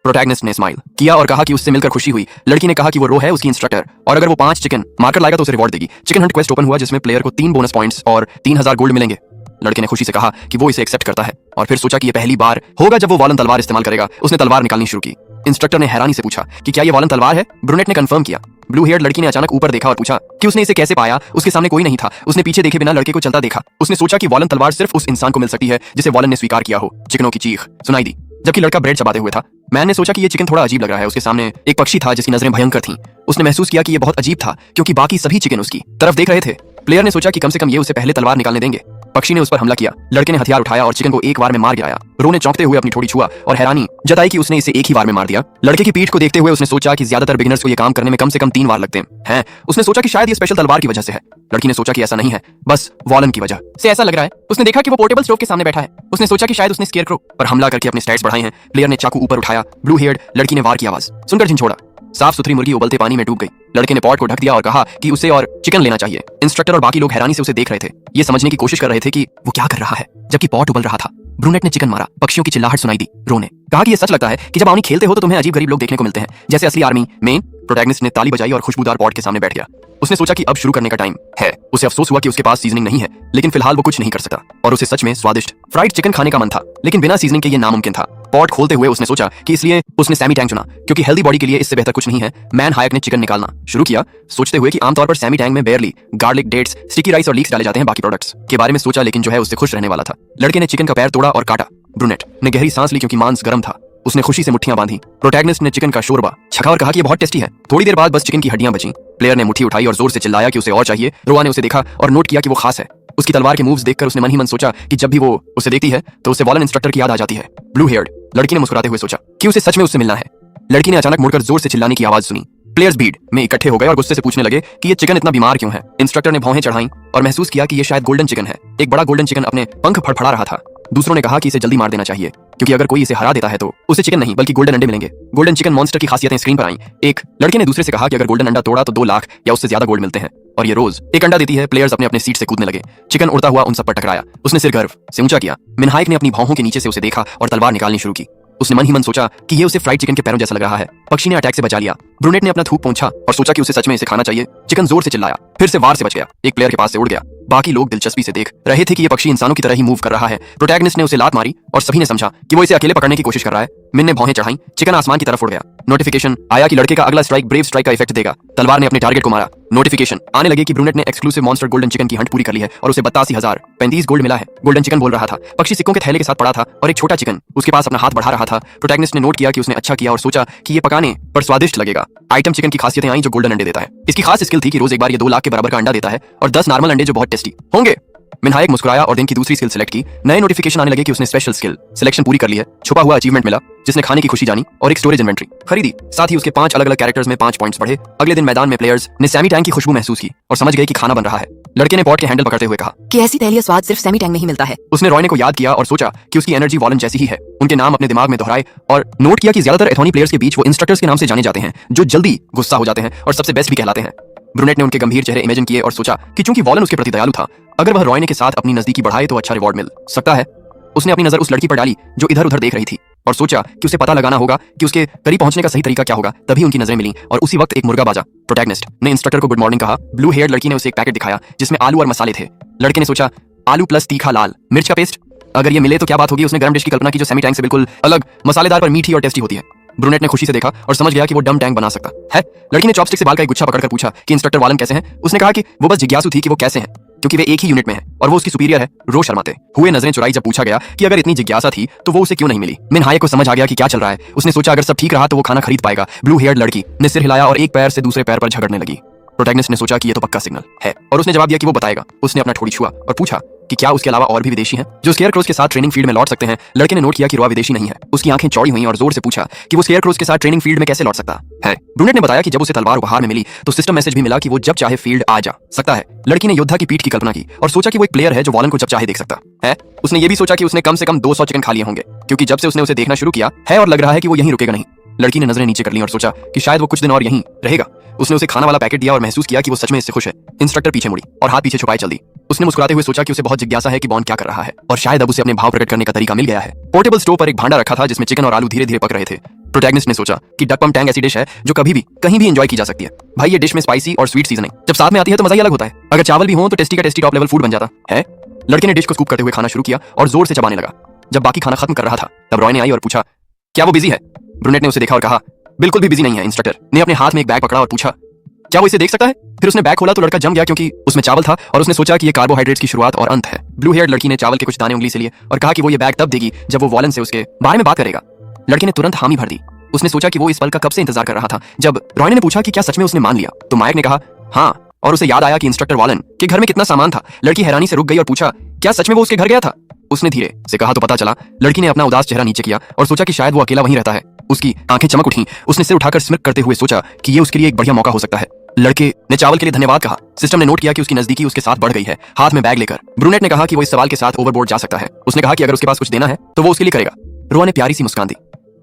प्रोटैगनिस्ट ने स्माइल किया और कहा कि उससे मिलकर खुशी हुई। लड़की ने कहा कि वो रो है उसकी इंस्ट्रक्टर और अगर वो 5 चिकन मार्कर लाएगा तो उसे रिवॉर्ड देगी। चिकन हंट क्वेस्ट ओपन हुआ जिसमें प्लेयर को 3 बोनस पॉइंट्स और 3000 गोल्ड मिलेंगे। लड़के ने खुशी से कहा कि वो इसे एक्सेप्ट करता है और फिर सोचा कि ये पहली बार होगा जब वो वॉलन तलवार इस्तेमाल करेगा। उसने तलवार निकालनी शुरू की। इंस्ट्रक्टर ने हैरानी से पूछा कि क्या ये वॉलन तलवार है। ब्रूनेट ने कंफर्म किया। ब्लू हेयर्ड लड़की ने अचानक ऊपर देखा और पूछा कि उसने इसे कैसे पाया। उसके सामने कोई नहीं था। उसने पीछे देखे बिना लड़के को चलता देखा। उसने सोचा कि वॉलन तलवार सिर्फ उस इंसान को मिल सकती है जिसे वॉलन ने स्वीकार किया हो। चिकनों की चीख सुनाई दी जबकि लड़का ब्रेड चबाते हुए था। मैन ने सोचा कि ये चिकन थोड़ा अजीब लग रहा है। उसके सामने एक पक्षी था जिसकी नजरें भयंकर थीं। उसने महसूस किया कि ये बहुत अजीब था क्योंकि बाकी सभी चिकन उसकी तरफ देख रहे थे। प्लेयर ने सोचा कि कम से कम ये उसे पहले तलवार निकालने देंगे। पक्षी ने उस पर हमला किया। लड़के ने हथियार उठाया और चिकन को एक बार में मार गिराया। रो ने चौंकते हुए अपनी ठोड़ी छुआ और हैरानी जताई कि उसने इसे एक ही बार में मार दिया। लड़के की पीठ को देखते हुए उसने सोचा कि ज्यादातर बिगिनर्स को ये काम करने में कम से कम 3 बार लगते हैं। उसने सोचा कि शायद ये स्पेशल तलवार की वजह से है। लड़की ने सोचा कि ऐसा नहीं है, बस वॉलन की वजह से ऐसा लग रहा है। उसने देखा कि वो पोर्टेबल स्टोव के सामने बैठा है। उसने सोचा कि शायद उसने स्केयरक्रो पर हमला करके अपने स्टैट्स बढ़ाए हैं। प्लेयर ने चाकू ऊपर उठाया। ब्लू हेयर्ड लड़की ने वार की आवाज सुनकर झिंझोड़ा। साफ सुथरी मुर्गी उबलते पानी में डूब गई। लड़के ने पॉट को ढक दिया और कहा कि उसे और चिकन लेना चाहिए। इंस्ट्रक्टर और बाकी लोग हैरानी से उसे देख रहे थे, ये समझने की कोशिश कर रहे थे कि वो क्या कर रहा है, जबकि पॉट उबल रहा था। ब्रूनेट ने चिकन मारा, पक्षियों की चिल्लाहट सुनाई दी। रो ने कहा कि ये सच लगता है कि जब आउनी खेलते हो तो तुम्हें अजीब गरीब लोग देखने को मिलते हैं, जैसे असली आर्मी मेन। प्रोटैगनिस्ट ने ताली बजाई और खुशबूदार पॉट के सामने बैठ गया। उसने सोचा कि अब शुरू करने का टाइम है। उसे अफसोस हुआ कि उसके पास सीजनिंग नहीं है, लेकिन फिलहाल वो कुछ नहीं कर सकता और उसे सच में स्वादिष्ट फ्राइड चिकन खाने का मन था, लेकिन बिना सीजनिंग के ये नामुमकिन था। पॉट खोलते हुए उसने सोचा कि इसलिए उसने सैमी टैंग चुना, क्योंकि हेल्दी बॉडी के लिए इससे बेहतर कुछ नहीं है। मैन हायक ने चिकन निकालना शुरू किया, सोचते हुए कि आमतौर पर सैमी टैंग में barley garlic, dates, sticky rice और लीक्स डाले जाते हैं। बाकी प्रोडक्ट्स के बारे में सोचा, लेकिन जो है उससे खुश रहने वाला था। लड़के ने चिकन का पैर तोड़ा और काटा। ब्रूनेट ने गहरी सांस ली क्योंकि मांस गर्म था। उसने खुशी से मुट्ठियां बांधी। प्रोटैगनिस्ट ने चिकन का शोरबा छका और कहा कि ये बहुत टेस्टी है। थोड़ी देर बाद बस चिकन की हड्डियां बची। प्लेयर ने मुट्ठी उठाई और जोर से चिल्लाया कि उसे और चाहिए। रोआ ने उसे देखा और नोट किया कि वो खास है। उसकी तलवार के मूव्स देखकर उसने मन ही मन सोचा कि जब भी वो उसे देखती है तो उसे वॉलन इंस्ट्रक्टर की याद आ जाती है, ब्लू हेयर्ड। लड़की ने मुस्कुराते हुए सोचा कि उसे सच में उससे मिलना है। लड़की ने अचानक मुड़कर जोर से चिल्लाने की आवाज सुनी। प्लेयर्स भीड़ में इकट्ठे हो गए और गुस्से से पूछने लगे कि ये चिकन इतना बीमार क्यों है। इंस्ट्रक्टर ने भौहें चढ़ाई और महसूस किया कि ये शायद गोल्डन चिकन है। एक बड़ा गोल्डन चिकन अपने पंख फड़फड़ा रहा था। दूसरों ने कहा कि इसे जल्दी मार देना चाहिए, क्योंकि अगर कोई इसे हरा देता है तो उसे चिकन नहीं बल्कि गोल्डन अंडे मिलेंगे। गोल्डन चिकन मॉन्स्टर की खासियतें स्क्रीन पर आईं। एक लड़के ने दूसरे से कहा कि अगर गोल्डन अंडा तोड़ा तो 2 लाख या उससे ज्यादा गोल्ड मिलते हैं, और ये रोज एक अंडा देती है। प्लेयर्स अपने अपने सीट से कूदने लगे। चिकन उड़ता हुआ उन सब पर टकराया। उसने सिर गर्व से ऊंचा किया। मिनहाइक ने अपनी भौहों के नीचे से उसे देखा और तलवार निकालनी शुरू की। उसने मन ही मन सोचा कि ये उसे फ्राइड चिकन के पैरों जैसा लग रहा है। पक्षी ने अटैक से बचा लिया। ब्रूनेट ने अपना थूक पोंछा और सोचा कि उसे सच में इसे खाना चाहिए। चिकन जोर से चिल्लाया, फिर से वार से बच गया। एक प्लेयर के पास से उड़ गया। बाकी लोग दिलचस्पी से देख रहे थे कि ये पक्षी इंसानों की तरह ही मूव कर रहा है। प्रोटैगनिस्ट ने उसे लात मारी और सभी ने समझा कि वो इसे अकेले पकड़ने की कोशिश कर रहा है। मिन ने भौहें चढ़ाई। चिकन आसमान की तरफ उड़ गया। नोटिफिकेशन आया कि लड़के का अगला स्ट्राइक ब्रेव स्ट्राइक का इफेक्ट देगा। तलवार ने अपने टारगेट को मारा। नोटिफिकेशन आने लगे कि ब्रूनेट ने एक्सक्लूसिव मॉन्स्टर गोल्डन चिकन की हंट पूरी कर ली है और उसे 82,035 गोल्ड मिला है। गोल्डन चिकन बोल रहा था। पक्षी सिक्कों के थैले के साथ पड़ा था और एक छोटा चिकन उसके पास अपना हाथ बढ़ा रहा था। प्रोटैगनिस्ट ने नोट किया कि उसने अच्छा किया और सोचा कि ये पकाने पर स्वादिष्ट लगेगा। आइटम चिकन की खासियतें आई जो गोल्डन अंडे देता है। इसकी खास स्किल थी कि रोज एक बार ये 2 लाख के बराबर का अंडा देता है और 10 नॉर्मल अंडे जो बहुत टेस्टी होंगे। मिनहायक मुस्कुराया और दिन की दूसरी स्किल सिलेक्ट की। नए नोटिफिकेशन आने लगे कि उसने स्पेशल स्किल सिलेक्शन पूरी कर ली है। छुपा हुआ अचीवमेंट मिला जिसने खाने की खुशी जानी और एक स्टोरेज इन्वेंट्री खरीदी। साथ ही उसके 5 अलग अलग कैरेक्टर्स में 5 पॉइंट्स बढ़े। अगले दिन मैदान में प्लेयर्स ने सैमी टैंग की खुशबू महसूस की और समझ गए कि खाना बन रहा है। लड़के ने पॉट के हैंडल पकड़ते हुए कहा कि ऐसी तैलीय स्वाद सिर्फ सैमी टैंग में ही मिलता है। उसने रॉयने को याद किया और सोचा कि उसकी एनर्जी वॉलन जैसी ही है। उनके नाम अपने दिमाग में दोहराए और नोट किया कि ज्यादातर एथॉनी प्लेयर्स के बीच वो इंस्ट्रक्टर्स के नाम से जाने जाते हैं, जो जल्दी गुस्सा हो जाते हैं और सबसे बेस्ट भी कहलाते हैं। ब्रूनेट ने उनके गंभीर चेहरे इमेजिन किए और सोचा कि चूंकि वॉलन उसके प्रति दयालु था, अगर वह रॉयने के साथ अपनी नजदीकी बढ़ाए तो अच्छा रिवॉर्ड मिल सकता है। उसने अपनी नजर उस लड़की पर डाली जो इधर उधर देख रही थी और सोचा कि उसे पता लगाना होगा कि उसके करीब पहुंचने का सही तरीका क्या होगा। तभी उनकी नजरें मिली और उसी वक्त एक मुर्गा बाजा। प्रोटैगनिस्ट ने इंस्ट्रक्टर को गुड मॉर्निंग कहा। ब्लू हेयर्ड लड़की ने उसे एक पैकेट दिखाया जिसमें आलू और मसाले थे। लड़के ने सोचा आलू प्लस तीखा लाल मिर्च का पेस्ट, अगर ये मिले तो क्या बात होगी। उसने गर्म डिश की कल्पना की जो सैमी टैंग से बिल्कुल अलग, मसालेदार पर मीठी और टेस्टी होती है। ब्रूनेट ने खुशी से देखा और समझ गया कि वो डम टैंग बना सकता है। लड़की ने चॉपस्टिक से बाल का एक गुच्छा पकड़कर पूछा कि इंस्ट्रक्टर वालन कैसे हैं। उसने कहा कि वो बस जिज्ञासु थी कि वो कैसे हैं, क्योंकि वे एक ही यूनिट में हैं और वो उसकी सुपीरियर है। रोज शर्माते हुए नजरें चुराई जब पूछा गया कि अगर इतनी जिज्ञासा थी तो वो उसे क्यों नहीं मिली। मिनहायक को समझ आ गया कि क्या चल रहा है। उसने सोचा अगर सब ठीक रहा तो वो खाना खरीद पाएगा। ब्लू हेयर्ड लड़की ने सिर हिलाया और एक पैर से दूसरे पैर पर झगड़ने लगी। प्रोटैगनिस्ट ने सोचा कि ये तो पक्का सिग्नल है और उसने जवाब दिया कि वो बताएगा। उसने अपना ठोड़ी छुआ और पूछा कि क्या उसके अलावा और भी विदेशी हैं जो स्केयरक्रोज के साथ ट्रेनिंग फील्ड में लौट सकते हैं। लड़के ने नोट किया कि रोआ विदेशी नहीं है। उसकी आंखें चौड़ी हुई और जोर से पूछा कि वो स्केयरक्रोज के साथ ट्रेनिंग फील्ड में कैसे लौट सकता है। ब्रूनेट ने बताया कि जब उसे तलवार उपहार में मिली तो सिस्टम मैसेज भी मिला कि वो जब चाहे फील्ड आ जा सकता है। लड़की ने योद्धा की पीठ की कल्पना की और सोचा कि वो एक प्लेयर है जो वॉलन को जब चाहे देख सकता है। उसने ये भी सोचा कि उसने कम से कम 200 चिकन खा लिए होंगे, क्योंकि जब से उसने उसे देखना शुरू किया है और लग रहा है कि वो यहीं रुकेगा नहीं। लड़की ने नजरें नीचे कर ली और सोचा कि शायद वो कुछ दिन और यहीं रहेगा। उसने उसे खाना वाला पैकेट दिया और महसूस किया कि वो सच में इससे खुश है। इंस्ट्रक्टर पीछे मुड़ी और हाथ पीछे छुपाए चल दी। उसने मुस्कुराते हुए सोचा कि उसे बहुत जिज्ञासा है कि बॉन क्या कर रहा है और शायद अब उसे अपने भाव प्रकट करने का तरीका मिल गया है। पोर्टेबल स्टोव पर एक भांडा रखा था जिसमें चिकन और आलू धीरे धीरे पक रहे थे। प्रोटैगनिस्ट ने सोचा कि डक पम टैंग ऐसी डिश है जो कभी भी कहीं भी एंजॉय की जा सकती है। भाई ये डिश में स्पाइसी और स्वीट सीजनिंग जब साथ में आती है तो मजा ही अलग होता है। अगर चावल भी हो तो टेस्टी का टेस्टी टॉप लेवल फूड बन जाता है। लड़के ने डिश को स्कूप करते हुए खाना शुरू किया और जोर से चबाने लगा। जब बाकी खाना खत्म कर रहा था तब रॉय ने आई और पूछा क्या वो बिजी है। ब्रूनेट ने उसे देखा और कहा बिल्कुल भी बिजी नहीं है। इंस्ट्रक्टर ने अपने हाथ में एक बैग पकड़ा और पूछा क्या वो इसे देख सकता है। फिर उसने बैग खोला तो लड़का जम गया क्योंकि उसमें चावल था और उसने सोचा कि ये कार्बोहाइड्रेट्स की शुरुआत और अंत है। ब्लू हेयर्ड लड़की ने चावल के कुछ दाने उंगली से लिए और कहा कि वो ये बैग तब देगी जब वो वॉलन से उसके बारे में बात करेगा। लड़के ने तुरंत हामी भर दी। उसने सोचा कि वो इस पल का कब से इंतजार कर रहा था। जब रॉय ने पूछा कि क्या सच में उसने मान लिया तो मायक ने कहा हाँ, और उसे याद आया कि इंस्ट्रक्टर वॉलन के घर में कितना सामान था। लड़की हैरानी से रुक गई और पूछा क्या सच में वो उसके घर गया था। उसने धीरे से कहा तो पता चला। लड़की ने अपना उदास चेहरा नीचे किया और सोचा कि शायद वो अकेला वहीं रहता है। उसकी आंखें चमक उठी। उसने सिर उठाकर स्मिर्क करते हुए सोचा कि ये उसके लिए एक बढ़िया मौका हो सकता है। लड़के ने चावल के लिए धन्यवाद कहा। सिस्टम ने नोट किया कि उसकी नजदीकी उसके साथ बढ़ गई है। हाथ में बैग लेकर ब्रूनेट ने कहा कि वो इस सवाल के साथ ओवरबोर्ड जा सकता है। उसने कहा कि अगर उसके पास कुछ देना है तो वो उसके लिए करेगा। रोआ ने प्यारी सी मुस्कान दी।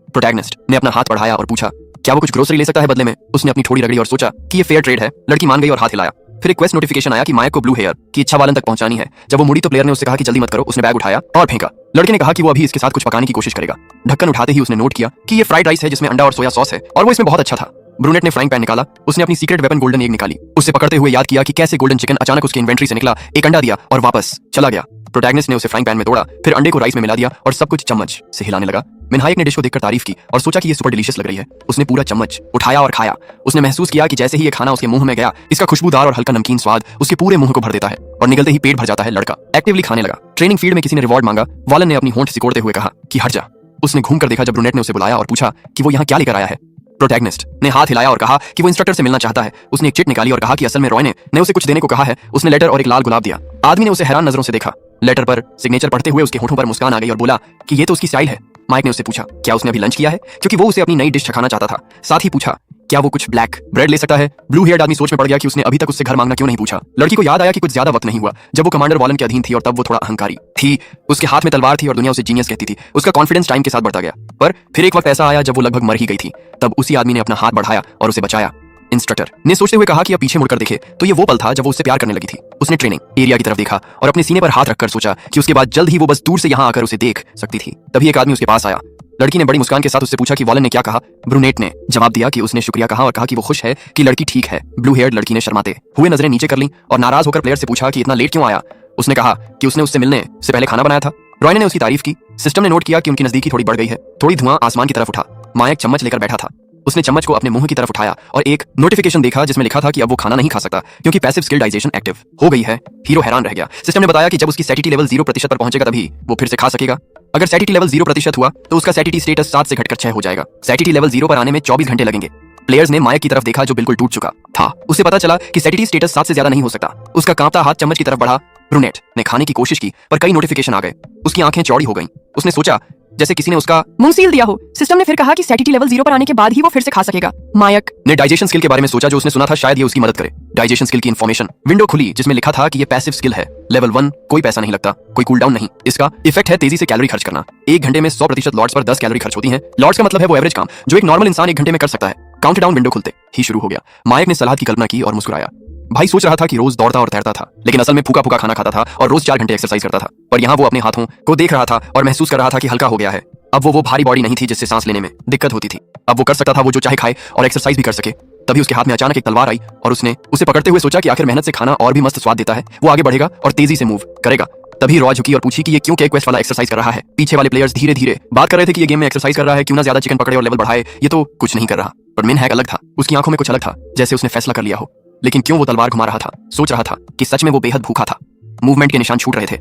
प्रोटैगनिस्ट ने अपना हाथ बढ़ाया और पूछा क्या वो कुछ ग्रोसरी ले सकता है बदले में? उसने अपनी थोड़ी रगड़ी और सोचा कि ये फेयर ट्रेड है। लड़की मान गई और हाथ हिलाया। फिर एक क्वेस्ट नोटिफिकेशन आया कि मायक को ब्लू हेयर की इच्छा वालन तक पहुंचानी है। जब वो मुड़ी तो प्लेयर ने उससे कहा कि जल्दी मत करो। उसने बैग उठाया और फेंका। लड़के ने कहा कि वो अभी इसके साथ कुछ पकाने की कोशिश करेगा। ढक्कन उठाते ही उसने नोट किया कि ये फ्राइड राइस है जिसमें अंडा और सोया सॉस है और वो इसमें बहुत अच्छा था। ब्रूनेट ने फ्राइंग पैन निकाला। उसने अपनी सीक्रेट वेपन गोल्डन एग निकाली। उससे पकड़ते हुए याद किया कि कैसे गोल्डन चिकन अचानक उसके इन्वेंट्री से निकला, एक अंडा दिया और वापस चला गया। प्रोटैगनिस्ट ने उसे फ्राइंग पैन में तोड़ा, फिर अंडे को राइस में मिला दिया और सब कुछ चम्मच से हिलाने लगा। मिनहायक ने डिश को देखकर तारीफ की और सोचा कि ये सुपर डिलीशियस लग रही है। उसने पूरा चम्मच उठाया और खाया। उसने महसूस किया कि जैसे ही ये खाना उसके मुंह में गया, इसका खुशबूदार और हल्का नमकीन स्वाद उसके पूरे मुंह को भर देता है और निगलते ही पेट भर जाता है। लड़का एक्टिवली खाने लगा। ट्रेनिंग फील्ड में किसी ने रिवॉर्ड मांगा। वालन ने अपनी होंठ सिकोड़ते हुए कहा कि हट जा। उसने घूमकर देखा जब ब्रूनेट ने उसे बुलाया और पूछा कि वो यहाँ क्या लेकर आया है। प्रोटैगनिस्ट ने हाथ हिलाया और कहा कि वो इंस्ट्रक्टर से मिलना चाहता है। उसने एक चिट निकाली और कहा कि असल में रॉय ने उसे कुछ देने को कहा है। उसने लेटर और एक लाल गुलाब दिया। आदमी ने उसे हैरान नजरों से देखा। लेटर पर सिग्नेचर पढ़ते हुए उसके होठों पर मुस्कान आ गई और बोला कि ये तो उसकी स्टाइल है। माइक ने उससे पूछा क्या उसने अभी लंच किया है, क्योंकि वो उसे अपनी नई डिश चखाना चाहता था। साथ ही पूछा क्या वो कुछ ब्लैक ब्रेड ले सकता है। ब्लू हेयर्ड आदमी सोच में पड़ गया कि उसने अभी तक उससे घर मांगना क्यों नहीं पूछा। लड़की को याद आया कि कुछ ज्यादा वक्त नहीं हुआ जब वो कमांडर वालन के अधीन थी और तब वो थोड़ा अहंकारी थी। उसके हाथ में तलवार थी और दुनिया उसे जीनियस कहती थी। उसका कॉन्फिडेंस टाइम के साथ बढ़ता गया। पर फिर एक वक्त ऐसा आया जब वो लगभग मर ही गई थी। तब उसी आदमी ने अपना हाथ बढ़ाया और उसे बचाया। इंस्ट्रक्टर ने सोचते हुए कहा कि अब पीछे मुड़कर देखे तो ये वो पल था जब वो उससे प्यार करने लगी थी। उसने ट्रेनिंग एरिया की तरफ देखा और अपने सीने पर हाथ रखकर सोचा कि उसके बाद जल्द ही वो बस दूर से यहाँ आकर उसे देख सकती थी। तभी एक आदमी उसके पास आया। लड़की ने बड़ी मुस्कान के साथ उससे पूछा कि वालन ने क्या कहा। ब्रूनेट ने जवाब दिया कि उसने शुक्रिया कहा और कहा कि वो खुश है कि लड़की ठीक है। ब्लू हेयर्ड लड़की ने शर्माते हुए नजरें नीचे कर ली और नाराज होकर प्लेयर से पूछा कि इतना लेट क्यों आया। उसने कहा कि उसने उससे मिलने से पहले खाना बनाया था। रॉय ने उसकी तारीफ की। सिस्टम ने नोट किया कि उनकी नजदीकी थोड़ी बढ़ गई है। थोड़ी धुआं आसमान की तरफ उठा। मायक चम्मच लेकर बैठा था। उसने चम्मच को अपने मुंह की तरफ उठाया और एक नोटिफिकेशन देखा जिसमें लिखा था कि अब वो खाना नहीं खा सकता क्योंकि पैसिव स्किल डाइजेशन एक्टिव हो गई है। हीरो हैरान रह गया। सिस्टम ने बताया कि जब उसकी सैटिटी लेवल 0% पर पहुंचेगा तभी वो फिर से खा सकेगा। अगर सैटिटी लेवल 0% हुआ तो उसका सैटिटी स्टेटस 7 से घटकर 6 हो जाएगा। सैटिटी लेवल 0 पर आने में 24 घंटे लगेंगे। प्लेयर्स ने मायक की तरफ देखा जो बिल्कुल टूट चुका था। उसे पता चला कि सैटिटी स्टेटस 7 से ज्यादा नहीं हो सकता। उसका कांपता हाथ चम्मच की तरफ बढ़ा। ब्रूनेट ने खाने की कोशिश की पर कई नोटिफिकेशन आ गए। उसकी आंखें चौड़ी हो गईं। उसने सोचा जैसे किसी ने उसका मुंह सील दिया हो। सिस्टम ने फिर कहा कि सैटिटी लेवल 0 पर आने के बाद ही वो फिर से खा सकेगा। मायक ने डाइजेशन स्किल के बारे में सोचा जो उसने सुना था शायद ये उसकी मदद करे। डाइजेशन स्किल की इन्फॉर्मेशन विंडो खुली जिसमें लिखा था कि ये पैसिव स्किल है। लेवल 1 कोई पैसा नहीं लगता, कोई कूलडाउन नहीं। इसका इफेक्ट है तेजी से कैलोरी खर्च करना। 1 घंटे में 100% लॉर्ड्स पर 10 कैलोरी खर्च होती हैं। लॉर्ड्स का मतलब है वो एवरेज काम जो एक नॉर्मल इंसान 1 घंटे में कर सकता है। काउंटडाउन विंडो खुलते ही शुरू हो गया। मायक ने सलाद की कल्पना की और मुस्कुराया। भाई सोच रहा था कि रोज दौड़ता और तैरता था लेकिन असल में फूका फूका खाना खाता था और रोज 4 घंटे एक्सरसाइज करता था। पर यहाँ वो अपने हाथों को देख रहा था और महसूस कर रहा था कि हल्का हो गया है। अब वो भारी बॉडी नहीं थी जिससे सांस लेने में दिक्कत होती थी। अब वो कर सकता था वो जो चाहे खाए और एक्सरसाइज भी कर सके। तभी उसके हाथ में अचानक एक तलवार आई और उसने उसे पकड़ते हुए सोचा कि आखिर मेहनत से खाना और भी मस्त स्वाद देता है। वो आगे बढ़ेगा और तेजी से मूव करेगा। तभी रॉय झुकी और पूछी कि ये क्यों के क्वेस्ट वाला एक्सरसाइज कर रहा है। पीछे वाले प्लेयर्स धीरे धीरे बात कर रहे थे कि ये गेम में एक्सरसाइज कर रहा है, क्यों ना ज्यादा चिकन पकड़े और लेवल बढ़ाए। ये तो कुछ नहीं कर रहा। पर मिनहैक अलग था। उसकी आंखों में कुछ अलग था, जैसे उसने फैसला कर लिया हो। लेकिन क्यों वो तलवार घुमा रहा था। सोच रहा था कि सच में वो बेहद भूखा था। मूवमेंट के निशान छूट रहे थे।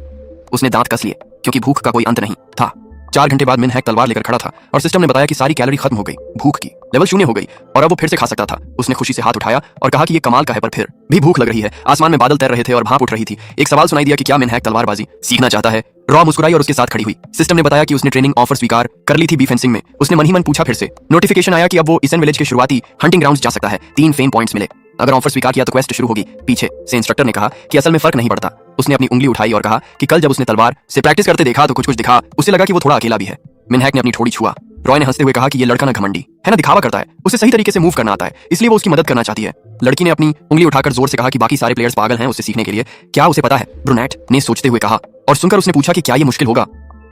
उसने दांत कस लिए क्योंकि भूख का कोई अंत नहीं था। 4 घंटे बाद मिनहैक तलवार लेकर खड़ा था और सिस्टम ने बताया कि सारी कैलोरी खत्म हो गई। भूख की लेवल 0 हो गई और अब वो फिर से खा सकता था। उसने खुशी से हाथ उठाया और कहा कि ये कमाल का है, पर फिर भी भूख लग रही है। आसमान में बादल तैर रहे थे और भाप उठ रही थी। एक सवाल सुनाई दिया कि क्या मिनहैक तलवारबाजी सीखना चाहता है। रॉ मुस्कुराई और उसके साथ खड़ी हुई। सिस्टम ने बताया कि उसने ट्रेनिंग ऑफर स्वीकार कर ली थी बी फेंसिंग में। उसने मन ही मन पूछा फिर से। नोटिफिकेशन आया कि अब वो इसन विलेज के शुरुआती हंटिंग ग्राउंड्स जा सकता है। 3 फेम पॉइंट्स मिले। अगर ऑफर स्वीकार किया तो क्वेस्ट शुरू होगी। पीछे से इंस्ट्रक्टर ने कहा कि असल में फर्क नहीं पड़ता। उसने अपनी उंगली उठाई और कहा कि कल जब उसने तलवार से प्रैक्टिस करते देखा तो कुछ कुछ दिखा। उसे लगा कि वो थोड़ा अकेला भी है। मिनहैक ने अपनी थोड़ी छुआ। रॉय ने हंसते हुए कहा कि ये लड़का ना घमंडी है ना दिखावा करता है। उसे सही तरीके से मूव करना आता है, इसलिए वो उसकी मदद करना चाहती है। लड़की ने अपनी उंगली उठाकर जोर से कहा कि बाकी सारे प्लेयर्स पागल हैं उससे सीखने के लिए। क्या उसे पता है? ब्रूनेट ने सोचते हुए कहा और सुनकर उसने पूछा कि क्या ये मुश्किल होगा।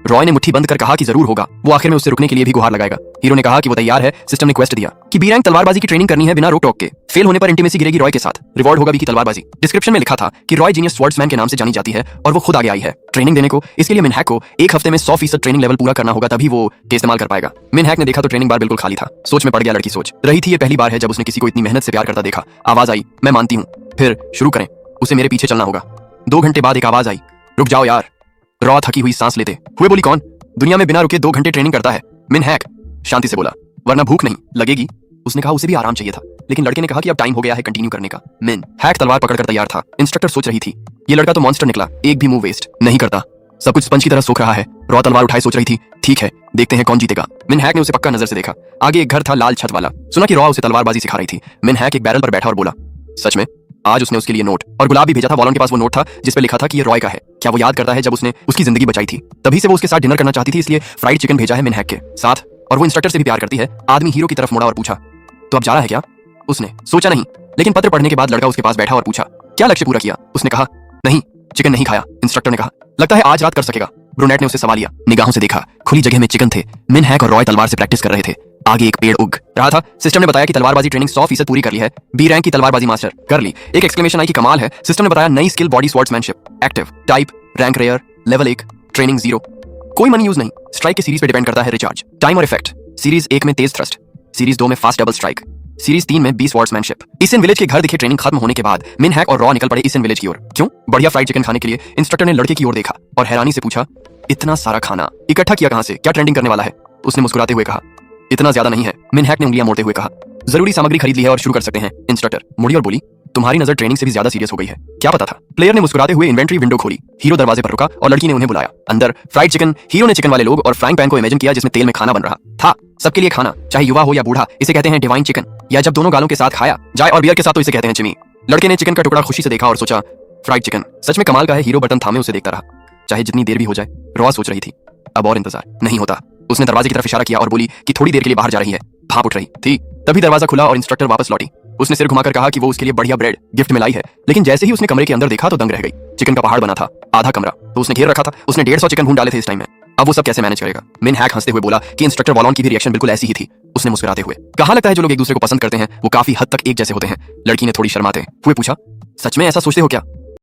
रॉय ने मुट्ठी बंद कर कहा कि जरूर होगा। वो आखिर में उससे रुकने के लिए भी गुहार लगाएगा। हीरो ने कहा कि वो तैयार है। सिस्टम ने क्वेस्ट दिया कि बी रैंक तलवारबाजी की ट्रेनिंग करनी है बिना रोक टोक के। फेल होने पर इंटीमेसी गिरेगी रॉय के साथ। रिवॉर्ड होगा बी की तलवारबाजी। डिस्क्रिप्शन में लिखा था कि रॉय जीनियस स्वॉर्ड्समैन के नाम से जानी जाती है और वो खुद आगे आई है ट्रेनिंग देने को। इसके लिए मिनहैक को 1 हफ्ते में 100% ट्रेनिंग लेवल पूरा करना होगा, तभी वो के इस्तेमाल कर पाएगा। मिनहैक ने देखा तो ट्रेनिंग बार बिल्कुल खाली था। सोच में पड़ गया। लड़की सोच रही थी ये पहली बार है जब उसने किसी को इतनी मेहनत से प्यार करता देखा। आवाज आई, मैं मानती हूँ। फिर शुरू करें। उसे मेरे पीछे चलना होगा। 2 घंटे बाद एक आवाज आई, रुक जाओ यार। रॉ थकी हुई सांस लेते हुए बोली, कौन दुनिया में बिना रुके 2 घंटे ट्रेनिंग करता है? मिनहैक शांति से बोला, वरना भूख नहीं लगेगी। उसने कहा उसे भी आराम चाहिए था, लेकिन लड़के ने कहा कि अब टाइम हो गया है कंटिन्यू करने का। मिनहैक तलवार पकड़कर तैयार था। इंस्ट्रक्टर सोच रही थी ये लड़का तो मॉन्स्टर निकला, एक भी मूव वेस्ट नहीं करता, सब कुछ स्पंज की तरह सोख रहा है। रॉ तलवार उठाए सोच रही थी ठीक है देखते हैं कौन जीतेगा। मिनहैक ने उसे पक्का नजर से देखा। आगे एक घर था लाल छत वाला। सुना कि रॉ उसे तलवारबाजी सिखा रही थी। मिनहैक एक बैरल पर बैठा और बोला, सच में? आज उसने उसके लिए नोट और गुलाब भी भेजा था। वॉलन के पास वो नोट था जिस पे लिखा था कि ये रॉय का है। क्या वो याद करता है जब उसने उसकी जिंदगी बचाई थी? तभी से वो उसके साथ डिनर करना चाहती थी, इसलिए फ्राइड चिकन भेजा है मिनहैक के साथ। और वो इंस्ट्रक्टर से भी प्यार करती है। आदमी हीरो की तरफ मुड़ा और पूछा, तो अब जा रहा है क्या? उसने सोचा नहीं, लेकिन पत्र पढ़ने के बाद लड़का उसके पास बैठा और पूछा, क्या लक्ष्य पूरा किया? उसने कहा, नहीं, चिकन नहीं खाया। इंस्ट्रक्टर ने कहा, लगता है आज रात कर सकेगा। ब्रूनेट ने उसे सवाल लिया, निगाहों से देखा, खुली जगह में चिकन थे। मिन हैक और रॉय तलवार से प्रैक्टिस कर रहे थे। आगे एक पेड़ उग रहा था। सिस्टम ने बताया कि तलवारबाजी ट्रेनिंग 100% पूरी कर ली है। बी रैंक की तलवारबाजी मास्टर कर ली। एक एक्सक्लेमेशन आई कि कमाल है। सिस्टम ने बताया नई skill body swordsmanship, active, type, rank rare, level 1, training 0। कोई मनी यूज नहीं। स्ट्राइक की सीरीज पे डिपेंड करता है रिचार्ज, टाइम और इफेक्ट। सीरीज 1 में तेज थ्रस्ट, सीरीज 2 में फास्ट डबल स्ट्राइक, सीरीज 3 में बी स्वॉर्ड्समैनशिप। ईसन विलेज के घर दिखे ट्रेनिंग खत्म होने के बाद मिन हैक और रॉ निकल पड़े ईसन विलेज की ओर। क्यों? बढ़िया फ्राइड चिकन खाने के लिए। इंस्ट्रक्टर ने लड़के की ओर देखा और हैरानी से पूछा, इतना सारा खाना इकट्ठा किया कहां से? क्या ट्रेंडिंग करने वाला है? उसने मुस्कुराते हुए कहा, इतना ज्यादा नहीं है। मिन हैक ने उंगलियां मोड़ते हुए कहा, जरूरी सामग्री खरीद ली है और शुरू कर सकते हैं। इंस्ट्रक्टर मुड़ी और बोली, तुम्हारी नजर ट्रेनिंग से भी ज्यादा सीरियस हो गई है। क्या पता था? प्लेयर ने मुस्कुराते हुए इन्वेंट्री विंडो खोली। हीरो दरवाजे पर रुका और लड़की ने उन्हें बुलाया। अंदर फ्राइड चिकन। हीरो ने चिकन वाले लोग और फ्राइंग पैन को इमेजिन किया जिसमें तेल में खाना बन रहा था। सबके लिए खाना, चाहे युवा हो या बूढ़ा। इसे कहते हैं डिवाइन चिकन, या जब दोनों गालों के साथ खाया जाए और बियर के साथ तो इसे कहते हैं चिमी। लड़के ने चिकन का टुकड़ा खुशी से देखा और सोचा, फ्राइड चिकन सच में कमाल का है। हीरो बटन थामे उसे देखता रहा, चाहे जितनी देर भी हो जाए। रॉ सोच रही थी, अब और इंतजार नहीं होता। उसने दरवाजे की तरफ इशारा किया और बोली कि थोड़ी देर के लिए बाहर जा रही है। भाप उठ रही थी। तभी दरवाजा खुला और इंस्ट्रक्टर वापस लौटी। उसने सिर घुमाकर कहा कि वो उसके लिए बढ़िया ब्रेड गिफ्ट में लाई है। लेकिन जैसे ही उसने कमरे के अंदर देखा तो दंग रह गई। चिकन का पहाड़ बना था, आधा कमरा तो उसने घेर रखा था। उसने 150 चिकन ढूंढ डाले थे इस टाइम में। अब वो सब कैसे मैनेज करेगा? मिन हैक हंसते हुए बोला कि इंस्ट्रक्टर वॉलोन की भी रिएक्शन बिल्कुल ऐसी ही थी। उसने मुस्कुराते हुए कहा, लगता है जो लोग एक दूसरे को पसंद करते हैं वो काफी हद तक एक जैसे होते हैं। लड़की ने थोड़ी शर्माते हुए पूछा, सच में ऐसा सोचते हो क्या?